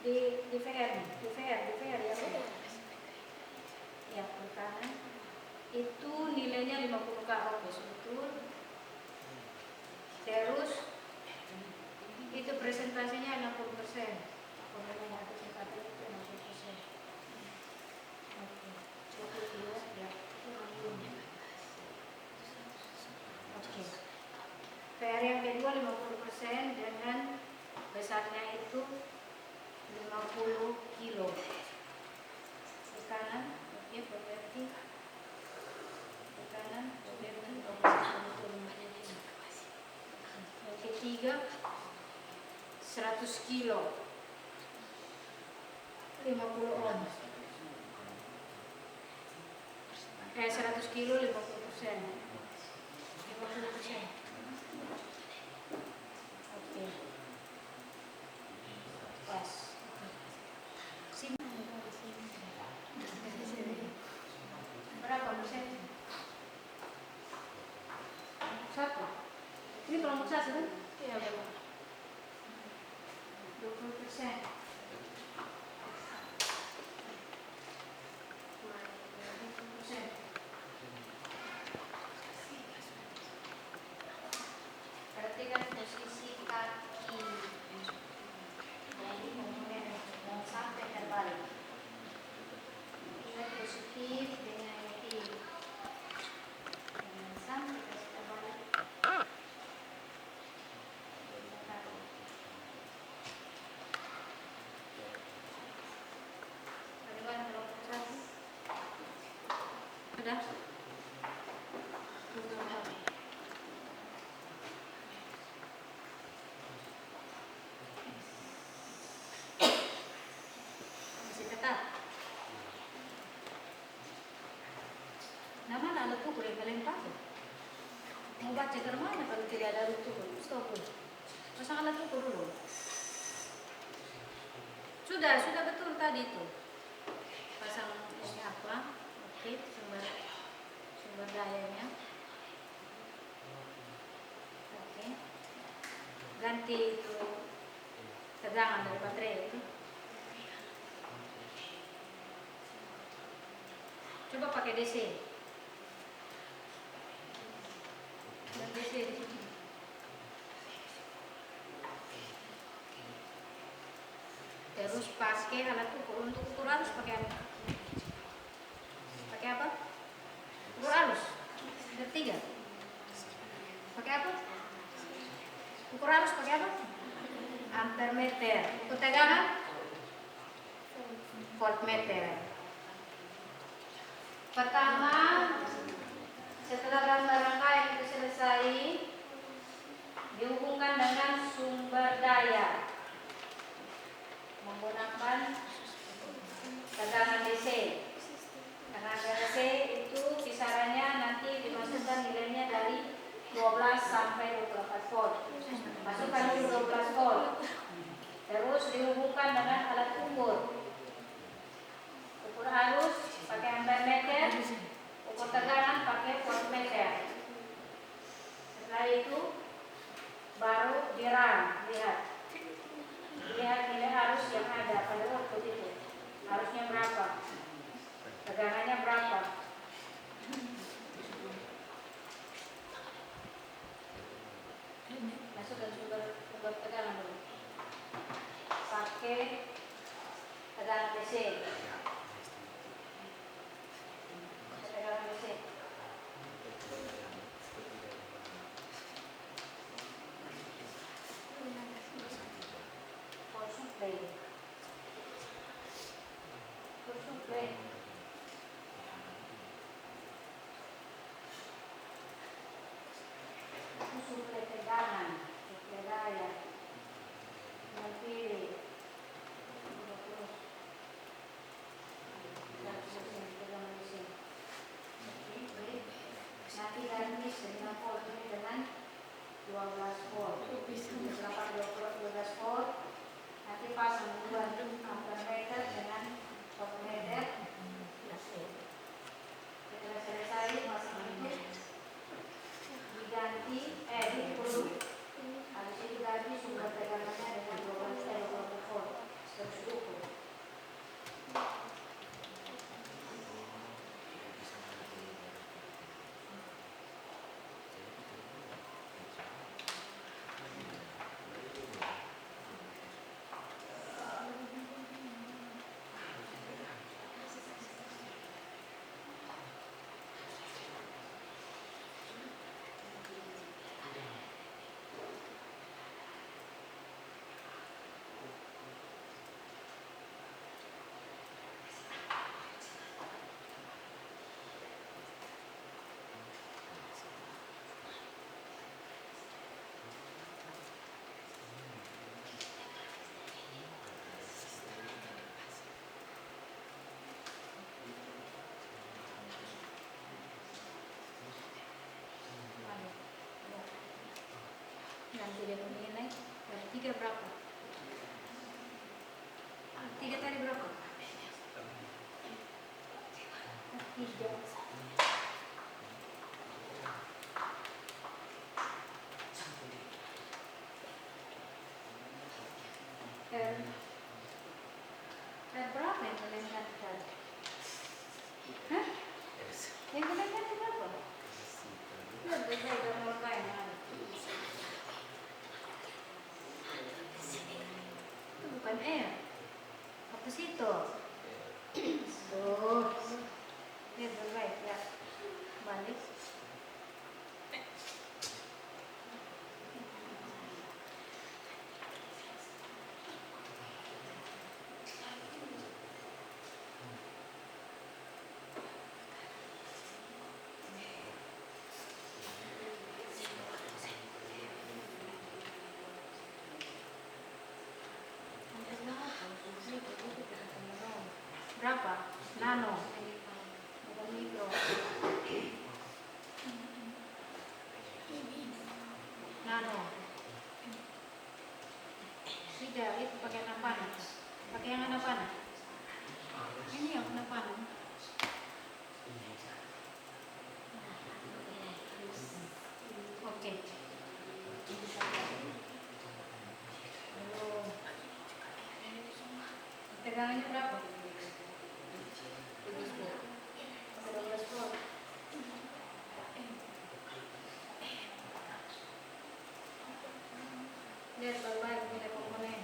Di VR ya betul. Ya, pertama itu nilainya 50K. Oke, betul. Terus itu presentasinya 60%. Oke, cukup ya. Oke. PR yang kedua 50% dengan besarnya itu 50 kilo. Di kanan, oke, berarti di kanan, yang ketiga 100 kilo 50 ohm. 100 kilo 50%. 50%. Oke. Pas. Berapa persen? 1. Ini kelompok 1 kan? Iya, berapa? 20%. Perhatikan posisi kaki. Jadi komponen yang sampai terbalik. Ingat positif dengan negatif. Jangan alat ukur yang kalian pakai. Mau baca ke mana kalau tidak ada alat ukur? Stop dulu. Pasang alat ukur dulu. Sudah betul tadi itu. Pasang ini apa? Oke, sumber dayanya. Oke. Ganti itu tegangan dari baterai itu. Coba pakai DC. Dan DC di sini. Terus pakai alat ukur. Untuk ukur arus pakai apa? Pakai apa? Ukur arus. Ketiga. Pakai apa? Ukur arus pakai apa? Ampermeter. Ukur tegangan? Voltmeter. Pertama, setelah gambar rangkaian itu selesai, dihubungkan dengan sumber daya menggunakan tegangan DC. Tegangan DC itu kisarannya nanti dimasukkan nilainya dari 12 sampai 24 volt. Masukkan dulu 12 volt. Terus dihubungkan dengan alat ukur. Ukur arus pakai ampermeter, ukur tegangan pakai voltmeter. Setelah itu baru lihat nilai arus yang ada pada waktu itu. Arusnya berapa? Tegangannya berapa? Masukkan sumber tegangan dulu. Pakai tegangan DC. Tegangan DC. Suplai. Suplai tegangan, suplai daya. Pilih. Nanti ganti 9 volt ini dengan 12 volt. 12 volt. Nanti pasang dua ampermeter dengan voltmeter. Setelah selesai pasang itu diganti diukur. Habis itu ganti sumber tegangannya dengan 12 volt. Terus diukur. Nanti dia menilai dari 3 berapa? 3 tadi berapa? 3. Berapa yang kalian katakan? Hah? Yang kalian katakan berapa? Lihat saya udah mau kain. Itu bukan air. Apa sih itu? Tuh. Lihat baik ya. Balik. Berapa? Nano. Bukan mikro. Tegangannya berapa? 12 volt. Lihat baik-baik nilai komponen.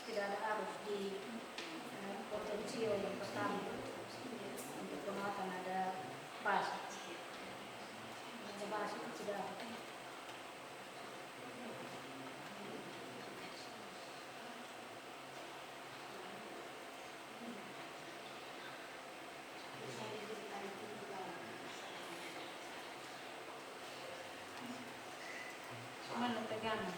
Tidak ada arus di potensio yang pertama. Untuk penguatan ada pas. Ada pas itu sudah. Mana tegangan?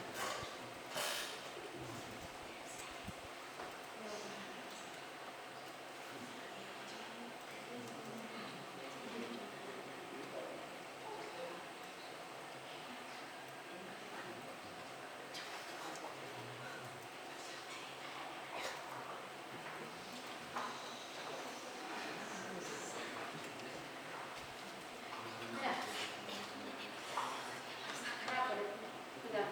Ya. Berapa? Sudah.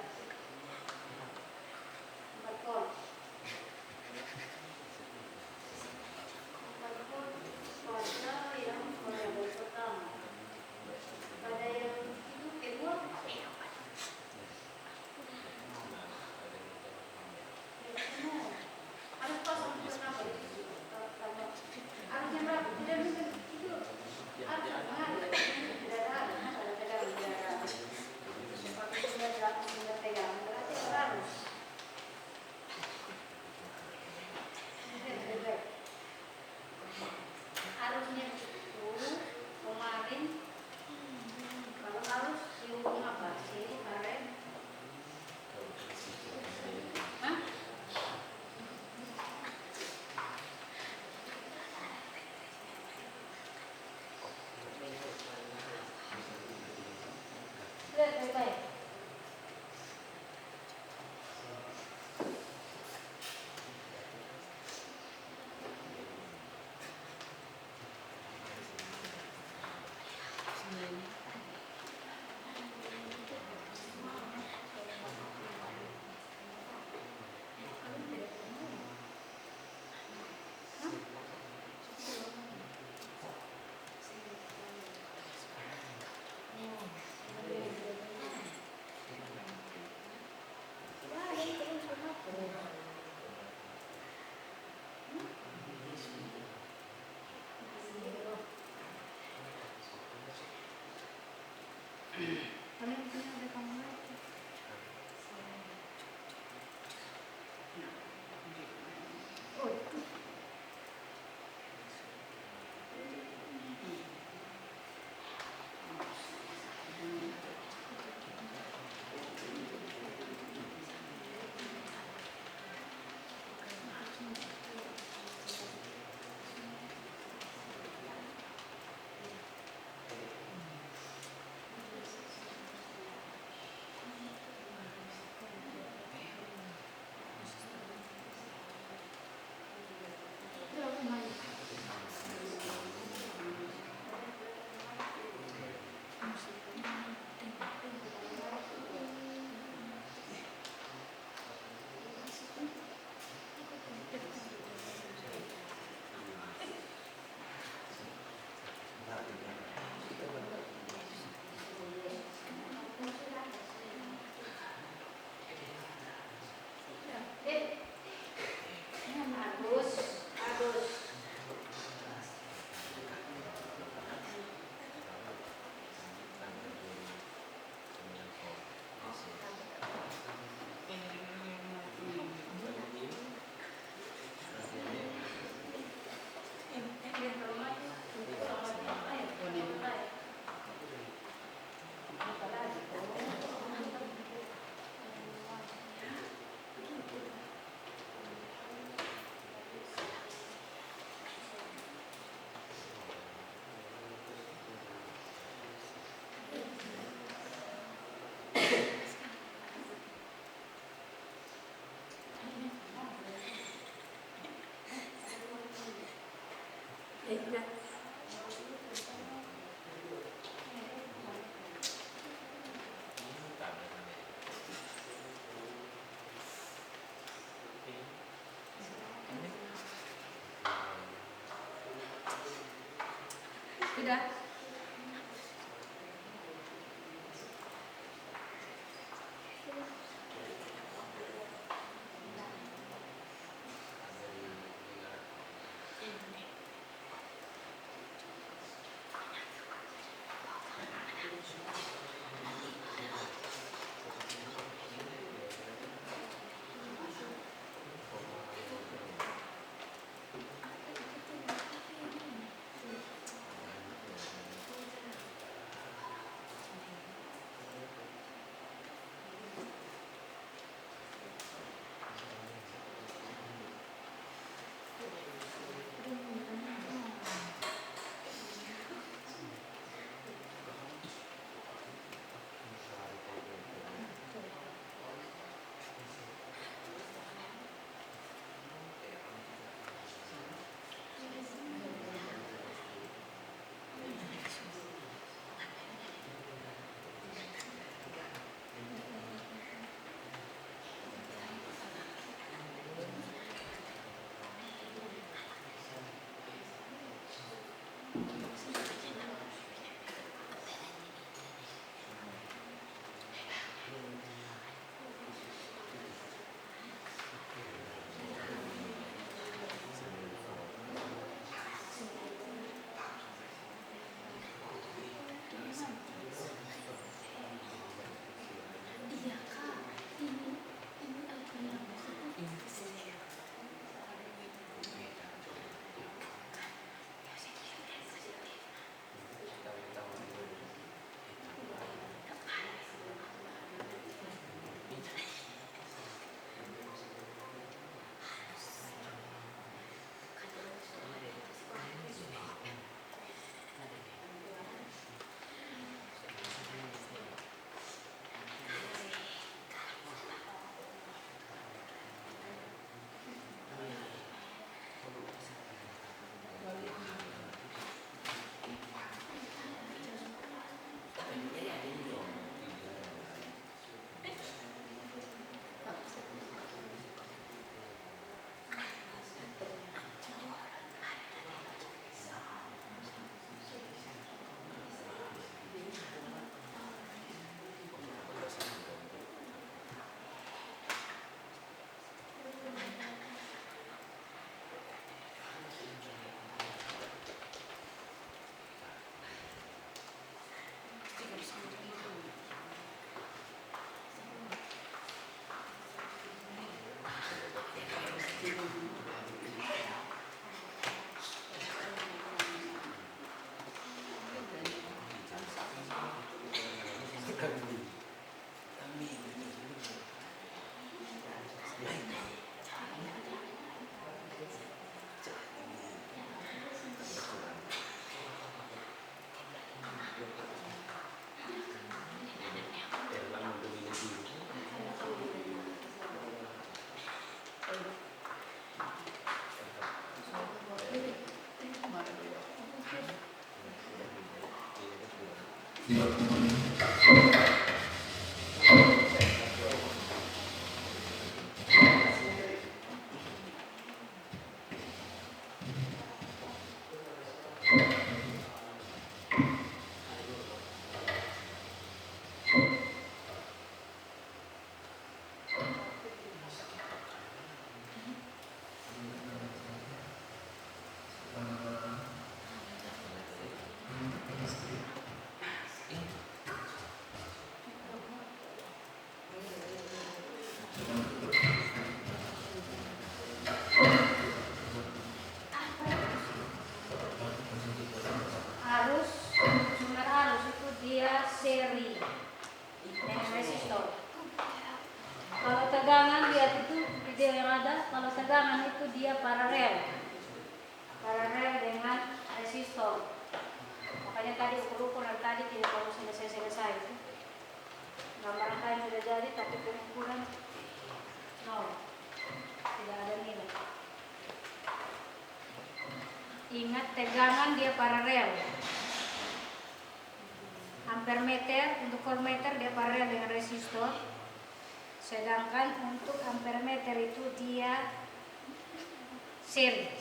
sudah? Ingat, tegangan dia paralel. Ampere meter, untuk voltmeter dia paralel dengan resistor. Sedangkan untuk ampere meter itu dia seri.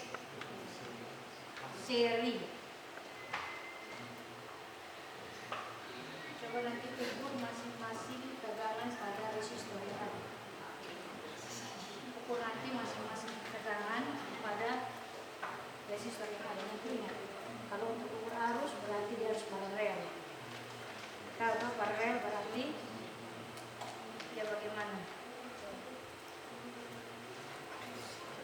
Coba nanti ukur masing-masing tegangan pada resistor yang ada. Ukur nanti masing-masing tegangan pada resistor yang ada. Nanti ingat, kalau untuk ukur arus berarti dia harus paralel. Kalau paralel berarti dia bagaimana?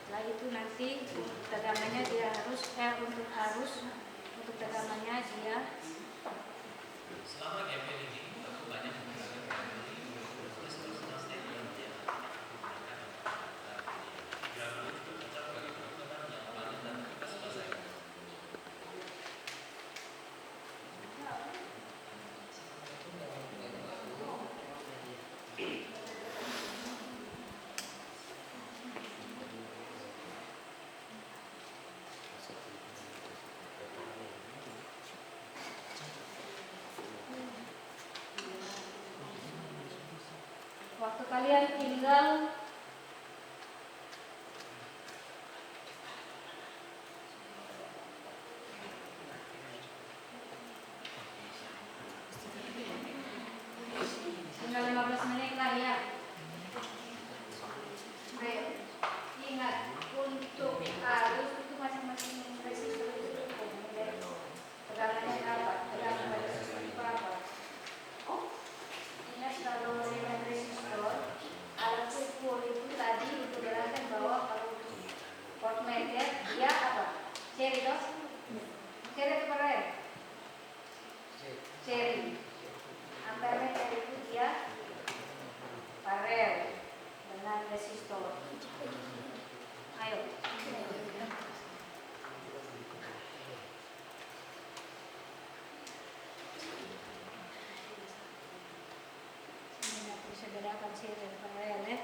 Setelah itu nanti untuk tegangannya dia harus untuk arus untuk tegangannya dia selama GPL ini aku banyak menggunakan terus yang dia itu tetap bagi teman-teman yang paling dan kita selesai. waktu kalian tinggal tinggal 15 menit lah ya. Ayo, ingat untuk arus itu masing-masing resistor itu tegangannya berapa? Tegangan pada resistor berapa? Ingat kalau dengan resistor alat ukur itu tadi diperjelaskan bahwa kalau voltmeter dia apa? Seri toh? Seri atau paralel? Seri. Ampermeter itu dia paralel dengan resistor. Ayo. Ini bisa bedakan seri dan paralel ya.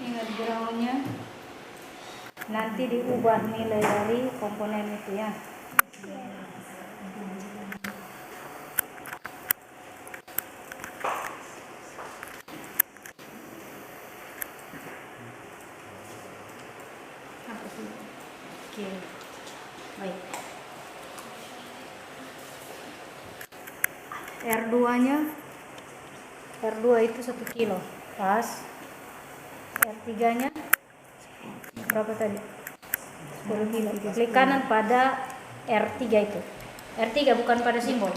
Ingat groundnya nanti diubah nilai dari komponen itu ya. Apa sih? Oke, baik. R2 itu 1 kilo pas. R3 nya berapa tadi? 10 kilo. Klik kanan pada R3 itu. R3 bukan pada simbol.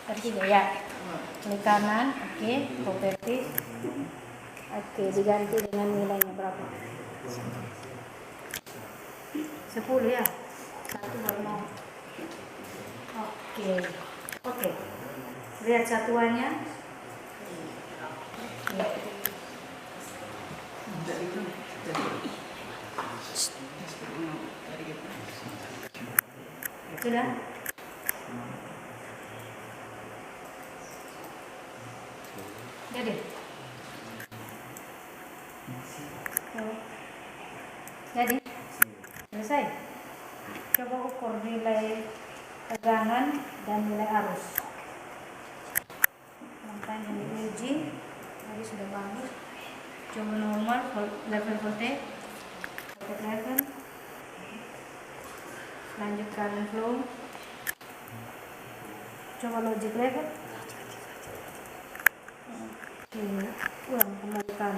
R3 ya. Klik kanan, oke, properties. Oke, diganti dengan nilainya berapa? 10 ya. 1 baru mau. Oke. Oke. Lihat satuannya. Ya. Sudah? Jadi? Jadi? Selesai? Coba ukur nilai tegangan dan nilai arus. Makanya diuji. Tadi sudah bagus. Coba normal, level voltage. Level. Lanjut current flow. Coba logic level. Oke, ulang kembalikan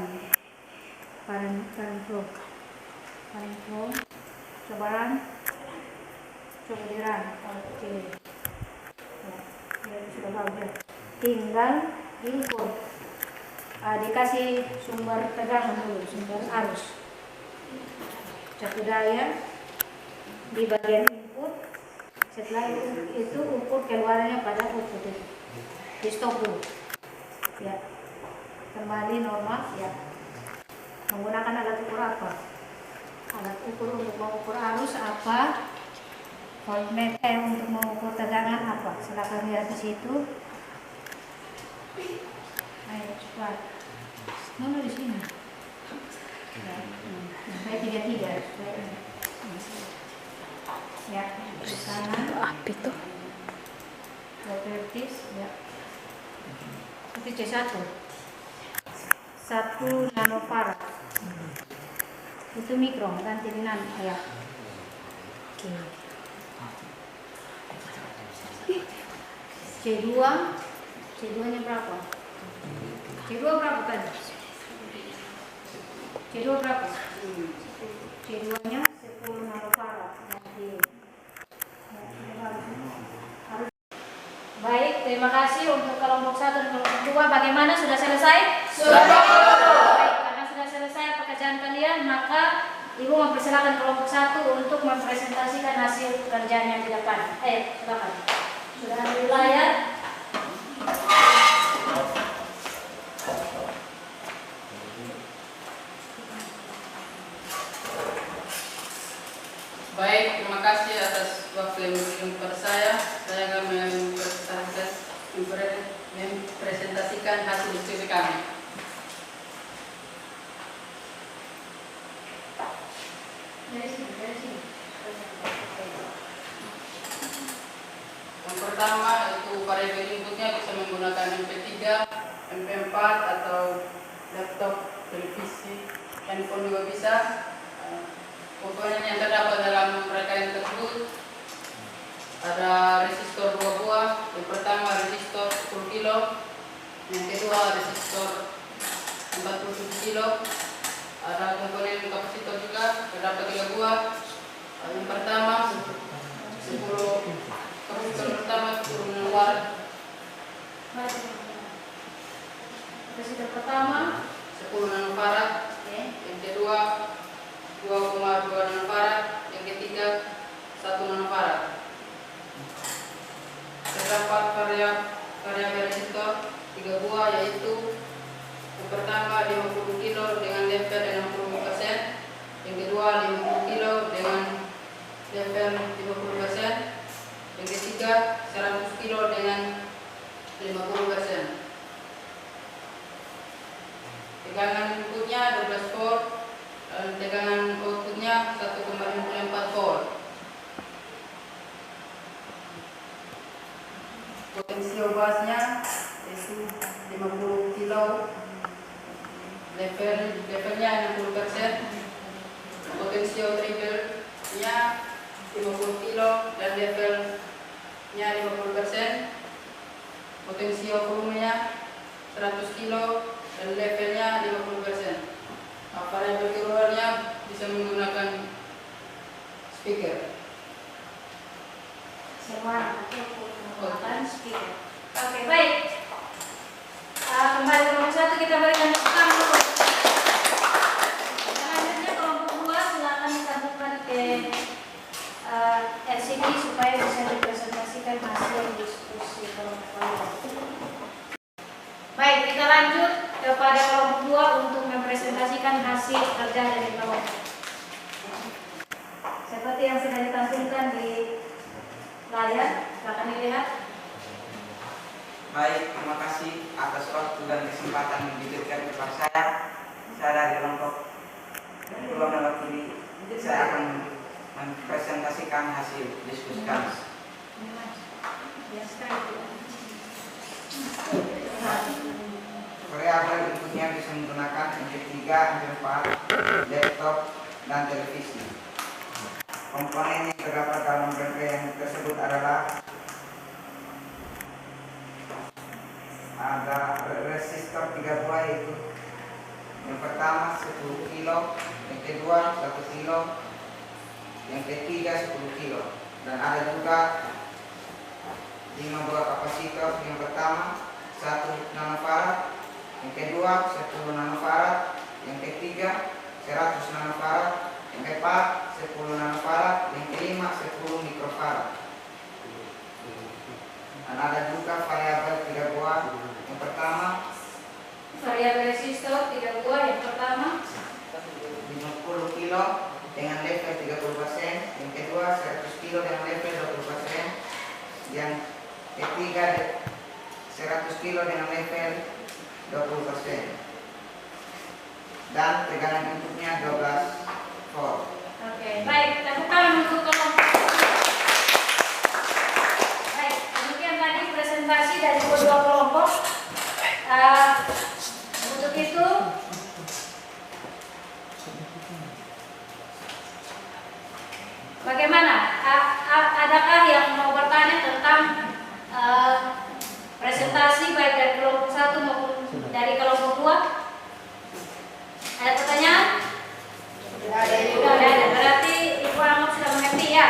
current flow. Current flow. Coba run. Coba di run. Oke. Ya, sudah bagus ya. Tinggal input. Dikasih sumber tegangan dulu, sumber arus. Satu daya di bagian input. Setelah itu ukur keluarannya pada output itu. Di stop dulu. Ya. Kembali normal ya. Menggunakan alat ukur apa? Alat ukur untuk mengukur arus apa? Voltmeter untuk mengukur tegangan apa? Silakan lihat di situ. Ayo cepat. Mana di sini? Saya 33. Ya, di sana. Apa itu? Properties ya. Itu C1. C 1 nanofarad. Itu mikro, ganti di nano ya. Oke. C2-nya berapa? C2 berapa tadi? C2 berapa? C2-nya 10 nanofarad. Baik, terima kasih untuk kelompok 1 dan kelompok 2. Bagaimana, sudah selesai? Sudah. Baik, karena sudah selesai pekerjaan kalian, maka Ibu mempersilakan kelompok 1 untuk mempresentasikan hasil pekerjaannya di depan. Silakan. Sudah ada di layar. Baik, terima kasih atas waktu yang diberikan kepada saya. Saya akan mempresentasikan hasil diskusi kami. Dari sini. Yang pertama itu variabel inputnya bisa menggunakan MP3, MP4 atau laptop, televisi, handphone juga bisa. Komponen yang terdapat dalam rangkaian tersebut ada resistor 2 buah. Yang pertama resistor 10 kilo, yang kedua resistor 47 kilo. Ada komponen kapasitor juga, terdapat 3 buah. Yang pertama 10 kapasitor pertama 10 nanofarad. Kapasitor pertama 10 nanofarad. Yang kedua 2,2 nanofarad, yang ketiga 1 nanofarad. Terdapat variabel resistor 3 buah, yaitu yang pertama 50 kilo dengan level 60%, yang kedua 50 kilo dengan level 50%, yang ketiga 100 kilo dengan 50%. Tegangan inputnya 12 volt dan tegangan outputnya 1,54 volt. Potensio busnya yaitu 50 kilo, levelnya 60%. Potensio triple-nya 50 kilo dan levelnya 50%. Potensio volumenya 100 kilo dan levelnya 50%. Variabel keluarnya bisa menggunakan speaker. semua menggunakan speaker. Oke, baik. Kembali ke kelompok 1, kita berikan tepuk tangan dulu. Selanjutnya kelompok 2 silakan disambungkan ke LCD supaya bisa dipresentasikan hasil diskusi kelompok 2. Baik, kita lanjut kepada kelompok 2 untuk mempresentasikan hasil kerja dari kelompok. Seperti yang sudah ditampilkan di layar, silakan dilihat. Baik, terima kasih atas waktu dan kesempatan yang diberikan kepada saya. Saya dari kelompok Pulau Mewakili. Saya akan mempresentasikan hasil diskusi kami. Variabel inputnya bisa menggunakan MP3, MP4, laptop, dan televisi. Komponen yang terdapat dalam rangkaian tersebut adalah ada resistor 3 buah, yaitu yang pertama 10 kilo, yang kedua 1 kilo, yang ketiga 10 kilo, dan ada juga 5 buah kapasitor. Yang pertama 1 nanofarad, yang kedua 10 nanofarad, yang ketiga 100 nanofarad, yang keempat 10 nanofarad, yang kelima 10 mikrofarad. Dan ada juga variabel 3 buah. Yang pertama Variabel resistor 3 buah. Yang pertama 50 kilo dengan level 30%, yang kedua 100 kilo dengan level 20%, yang ketiga 100 kilo dengan level 20%, dan tegangan inputnya 12 volt. Oke, baik, tepuk tangan untuk kelompok. Baik, demikian tadi presentasi dari kedua kelompok. Untuk itu Bagaimana? Adakah yang mau bertanya tentang presentasi baik dari kelompok 1 maupun dari kelompok 2? Ada pertanyaan? Sudah ada. Berarti Ibu Ahmad sudah mengerti ya?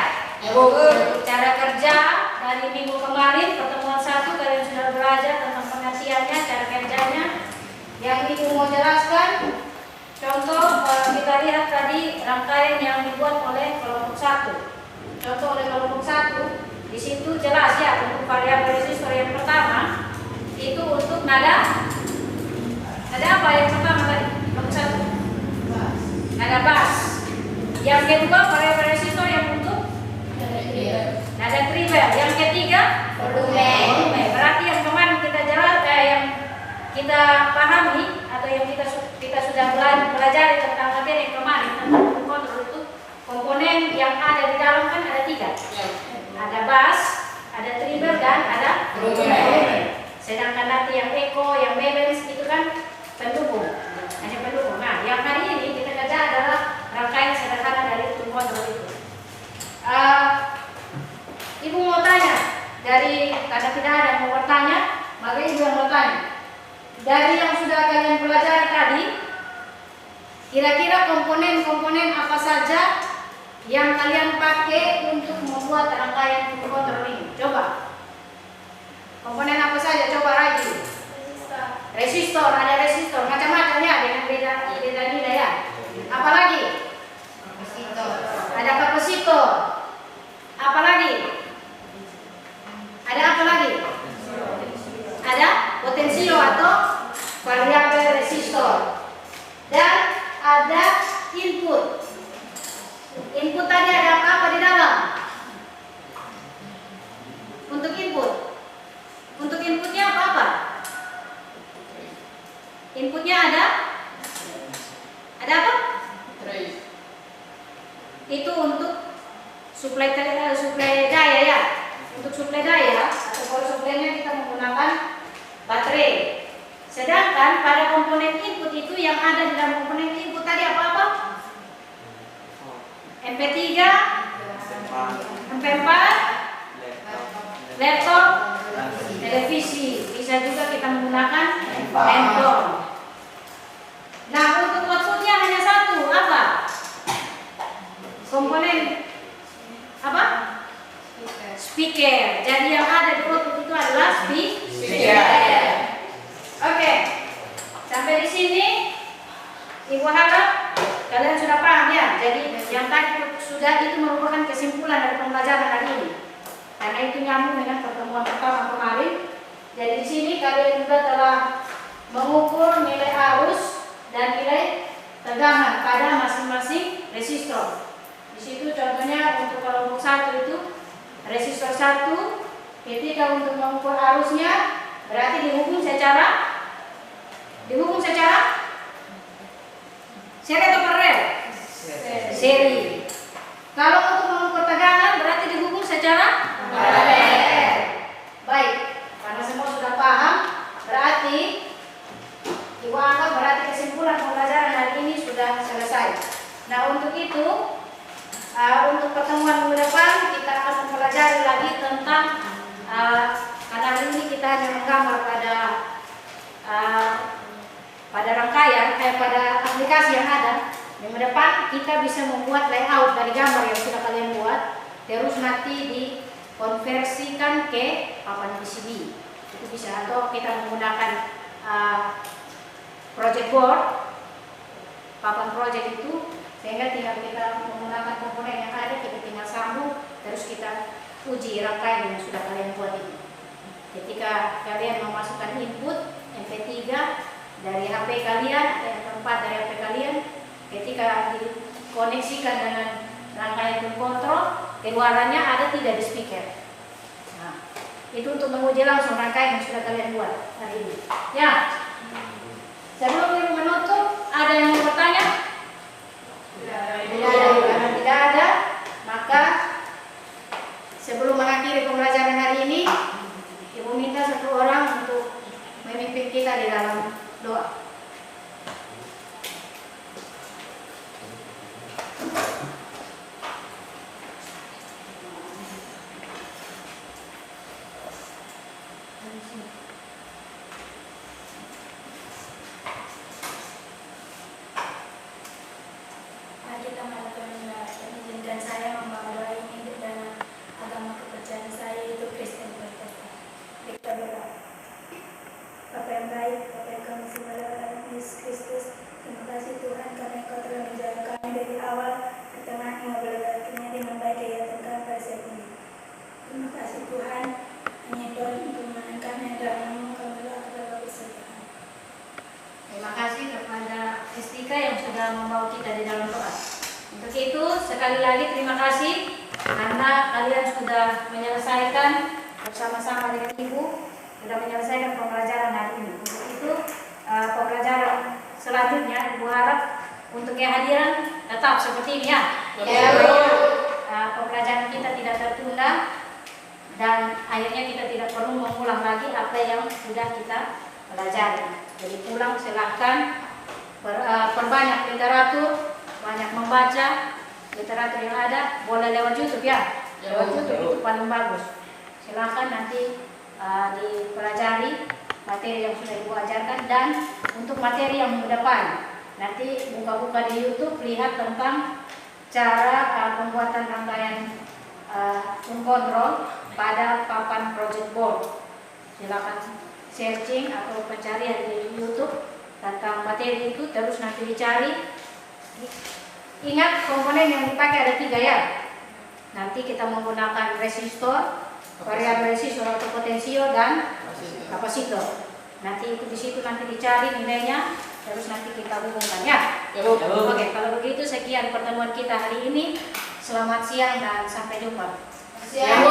Cara kerja dari minggu kemarin pertemuan 1 kalian sudah belajar tentang pengertiannya, cara kerjanya. Yang Ibu mau jelaskan, contoh kita lihat tadi rangkaian yang dibuat oleh kelompok 1. Contoh oleh kelompok 1, di situ jelas ya untuk variabel resistor yang pertama itu untuk nada. Nada apa yang pertama tadi? Kelompok 1. Nada bass. Yang kedua variabel resistor yang untuk nada treble. Yang ketiga volume. Berarti yang kemarin kita yang kita pahami atau yang kita sudah belajar tentang materi yang kemarin tentang kontrol itu komponen yang ada di dalam kan ada 3. Ada bass, ada treble dan ada volume. Sedangkan nanti yang echo, yang balance itu kan pendukung, hanya pendukung. Nah, yang hari ini kita kerja adalah rangkaian sederhana dari kontrol itu. Ibu mau tanya karena tidak ada yang mau bertanya, maka ibu yang mau tanya. Dari yang sudah kalian pelajari tadi, kira-kira komponen-komponen apa saja yang kalian pakai untuk membuat rangkaian kontrol ini? Coba. Komponen apa saja? Coba lagi. Resistor, ada resistor, macam-macam ya dengan beda nilai ya. Apalagi? Ada kapasitor. Apalagi? Ada apa lagi? Ada potensio atau variabel resistor. Dan ada input. Input tadi ada apa di dalam? Untuk input. Untuk inputnya apa? Inputnya ada apa? Itu untuk suplai daya ya. Untuk suplai daya atau kalau suplainya kita menggunakan baterai. Sedangkan pada komponen input itu yang ada di dalam komponen input tadi apa-apa? MP3, MP4, laptop, televisi. Bisa juga kita menggunakan handphone. Nah, untuk outputnya hanya satu, apa? Komponen apa? Speaker. Jadi yang ada di output itu adalah speaker. Oke. Sampai di sini Ibu harap kalian sudah paham ya. Jadi yang tadi sudah itu merupakan kesimpulan dari pembelajaran hari ini. Karena itu nyambung dengan pertemuan pertama kemarin. Jadi di sini kalian juga telah mengukur nilai arus dan nilai tegangan pada masing-masing resistor. Di situ contohnya untuk kelompok 1 itu resistor 1 ketika untuk mengukur arusnya berarti dihubung secara seri atau paralel? Seri. Kalau untuk mengukur tegangan berarti dihubung secara paralel. Baik, karena semua sudah paham, berarti Ibu anggap berarti kesimpulan pembelajaran hari ini sudah selesai. Nah, untuk itu untuk pertemuan minggu depan kita akan mempelajari lagi tentang karena hari ini kita hanya menggambar pada rangkaian pada aplikasi yang ada. Minggu depan kita bisa membuat layout dari gambar yang sudah kalian buat, terus nanti dikonversikan ke papan PCB. Itu bisa, atau kita menggunakan project board, papan project itu, sehingga tinggal kita menggunakan komponen yang ada, kita tinggal sambung, terus kita uji rangkaian yang sudah kalian buat ini. Ketika kalian memasukkan input MP3 dari HP kalian atau MP4 dari HP kalian, ketika dikoneksikan dengan rangkaian kontrol, keluarannya ada tidak di speaker. Nah, itu untuk menguji langsung rangkaian yang sudah kalian buat hari ini. Ya, sebelum Ibu menutup, ada yang mau bertanya? Karena tidak ada, maka sebelum mengakhiri pembelajaran hari ini, Ibu minta satu orang untuk memimpin kita di dalam doa. sekali lagi terima kasih karena kalian sudah menyelesaikan bersama-sama dengan Ibu, sudah menyelesaikan pembelajaran hari ini. Untuk itu pembelajaran selanjutnya Ibu harap untuk kehadiran tetap seperti ini ya. Pembelajaran kita tidak tertunda dan akhirnya kita tidak perlu mengulang lagi apa yang sudah kita pelajari. Jadi pulang silahkan perbanyak literatur, banyak membaca literatur yang ada, boleh lewat YouTube ya. Lewat YouTube itu paling bagus. Silahkan nanti dipelajari materi yang sudah Ibu ajarkan, dan untuk materi yang minggu depan nanti buka-buka di YouTube, lihat tentang cara pembuatan rangkaian kontrol pada papan project board. Silakan searching atau pencarian di YouTube tentang materi itu, terus nanti dicari. Ingat komponen yang dipakai ada 3 ya. Nanti kita menggunakan resistor, variabel resistor atau potensio, dan kapasitor. Nanti itu di situ nanti dicari nilainya, terus nanti kita hubungkan ya. Oke, kalau begitu sekian pertemuan kita hari ini. Selamat siang dan sampai jumpa. Siang.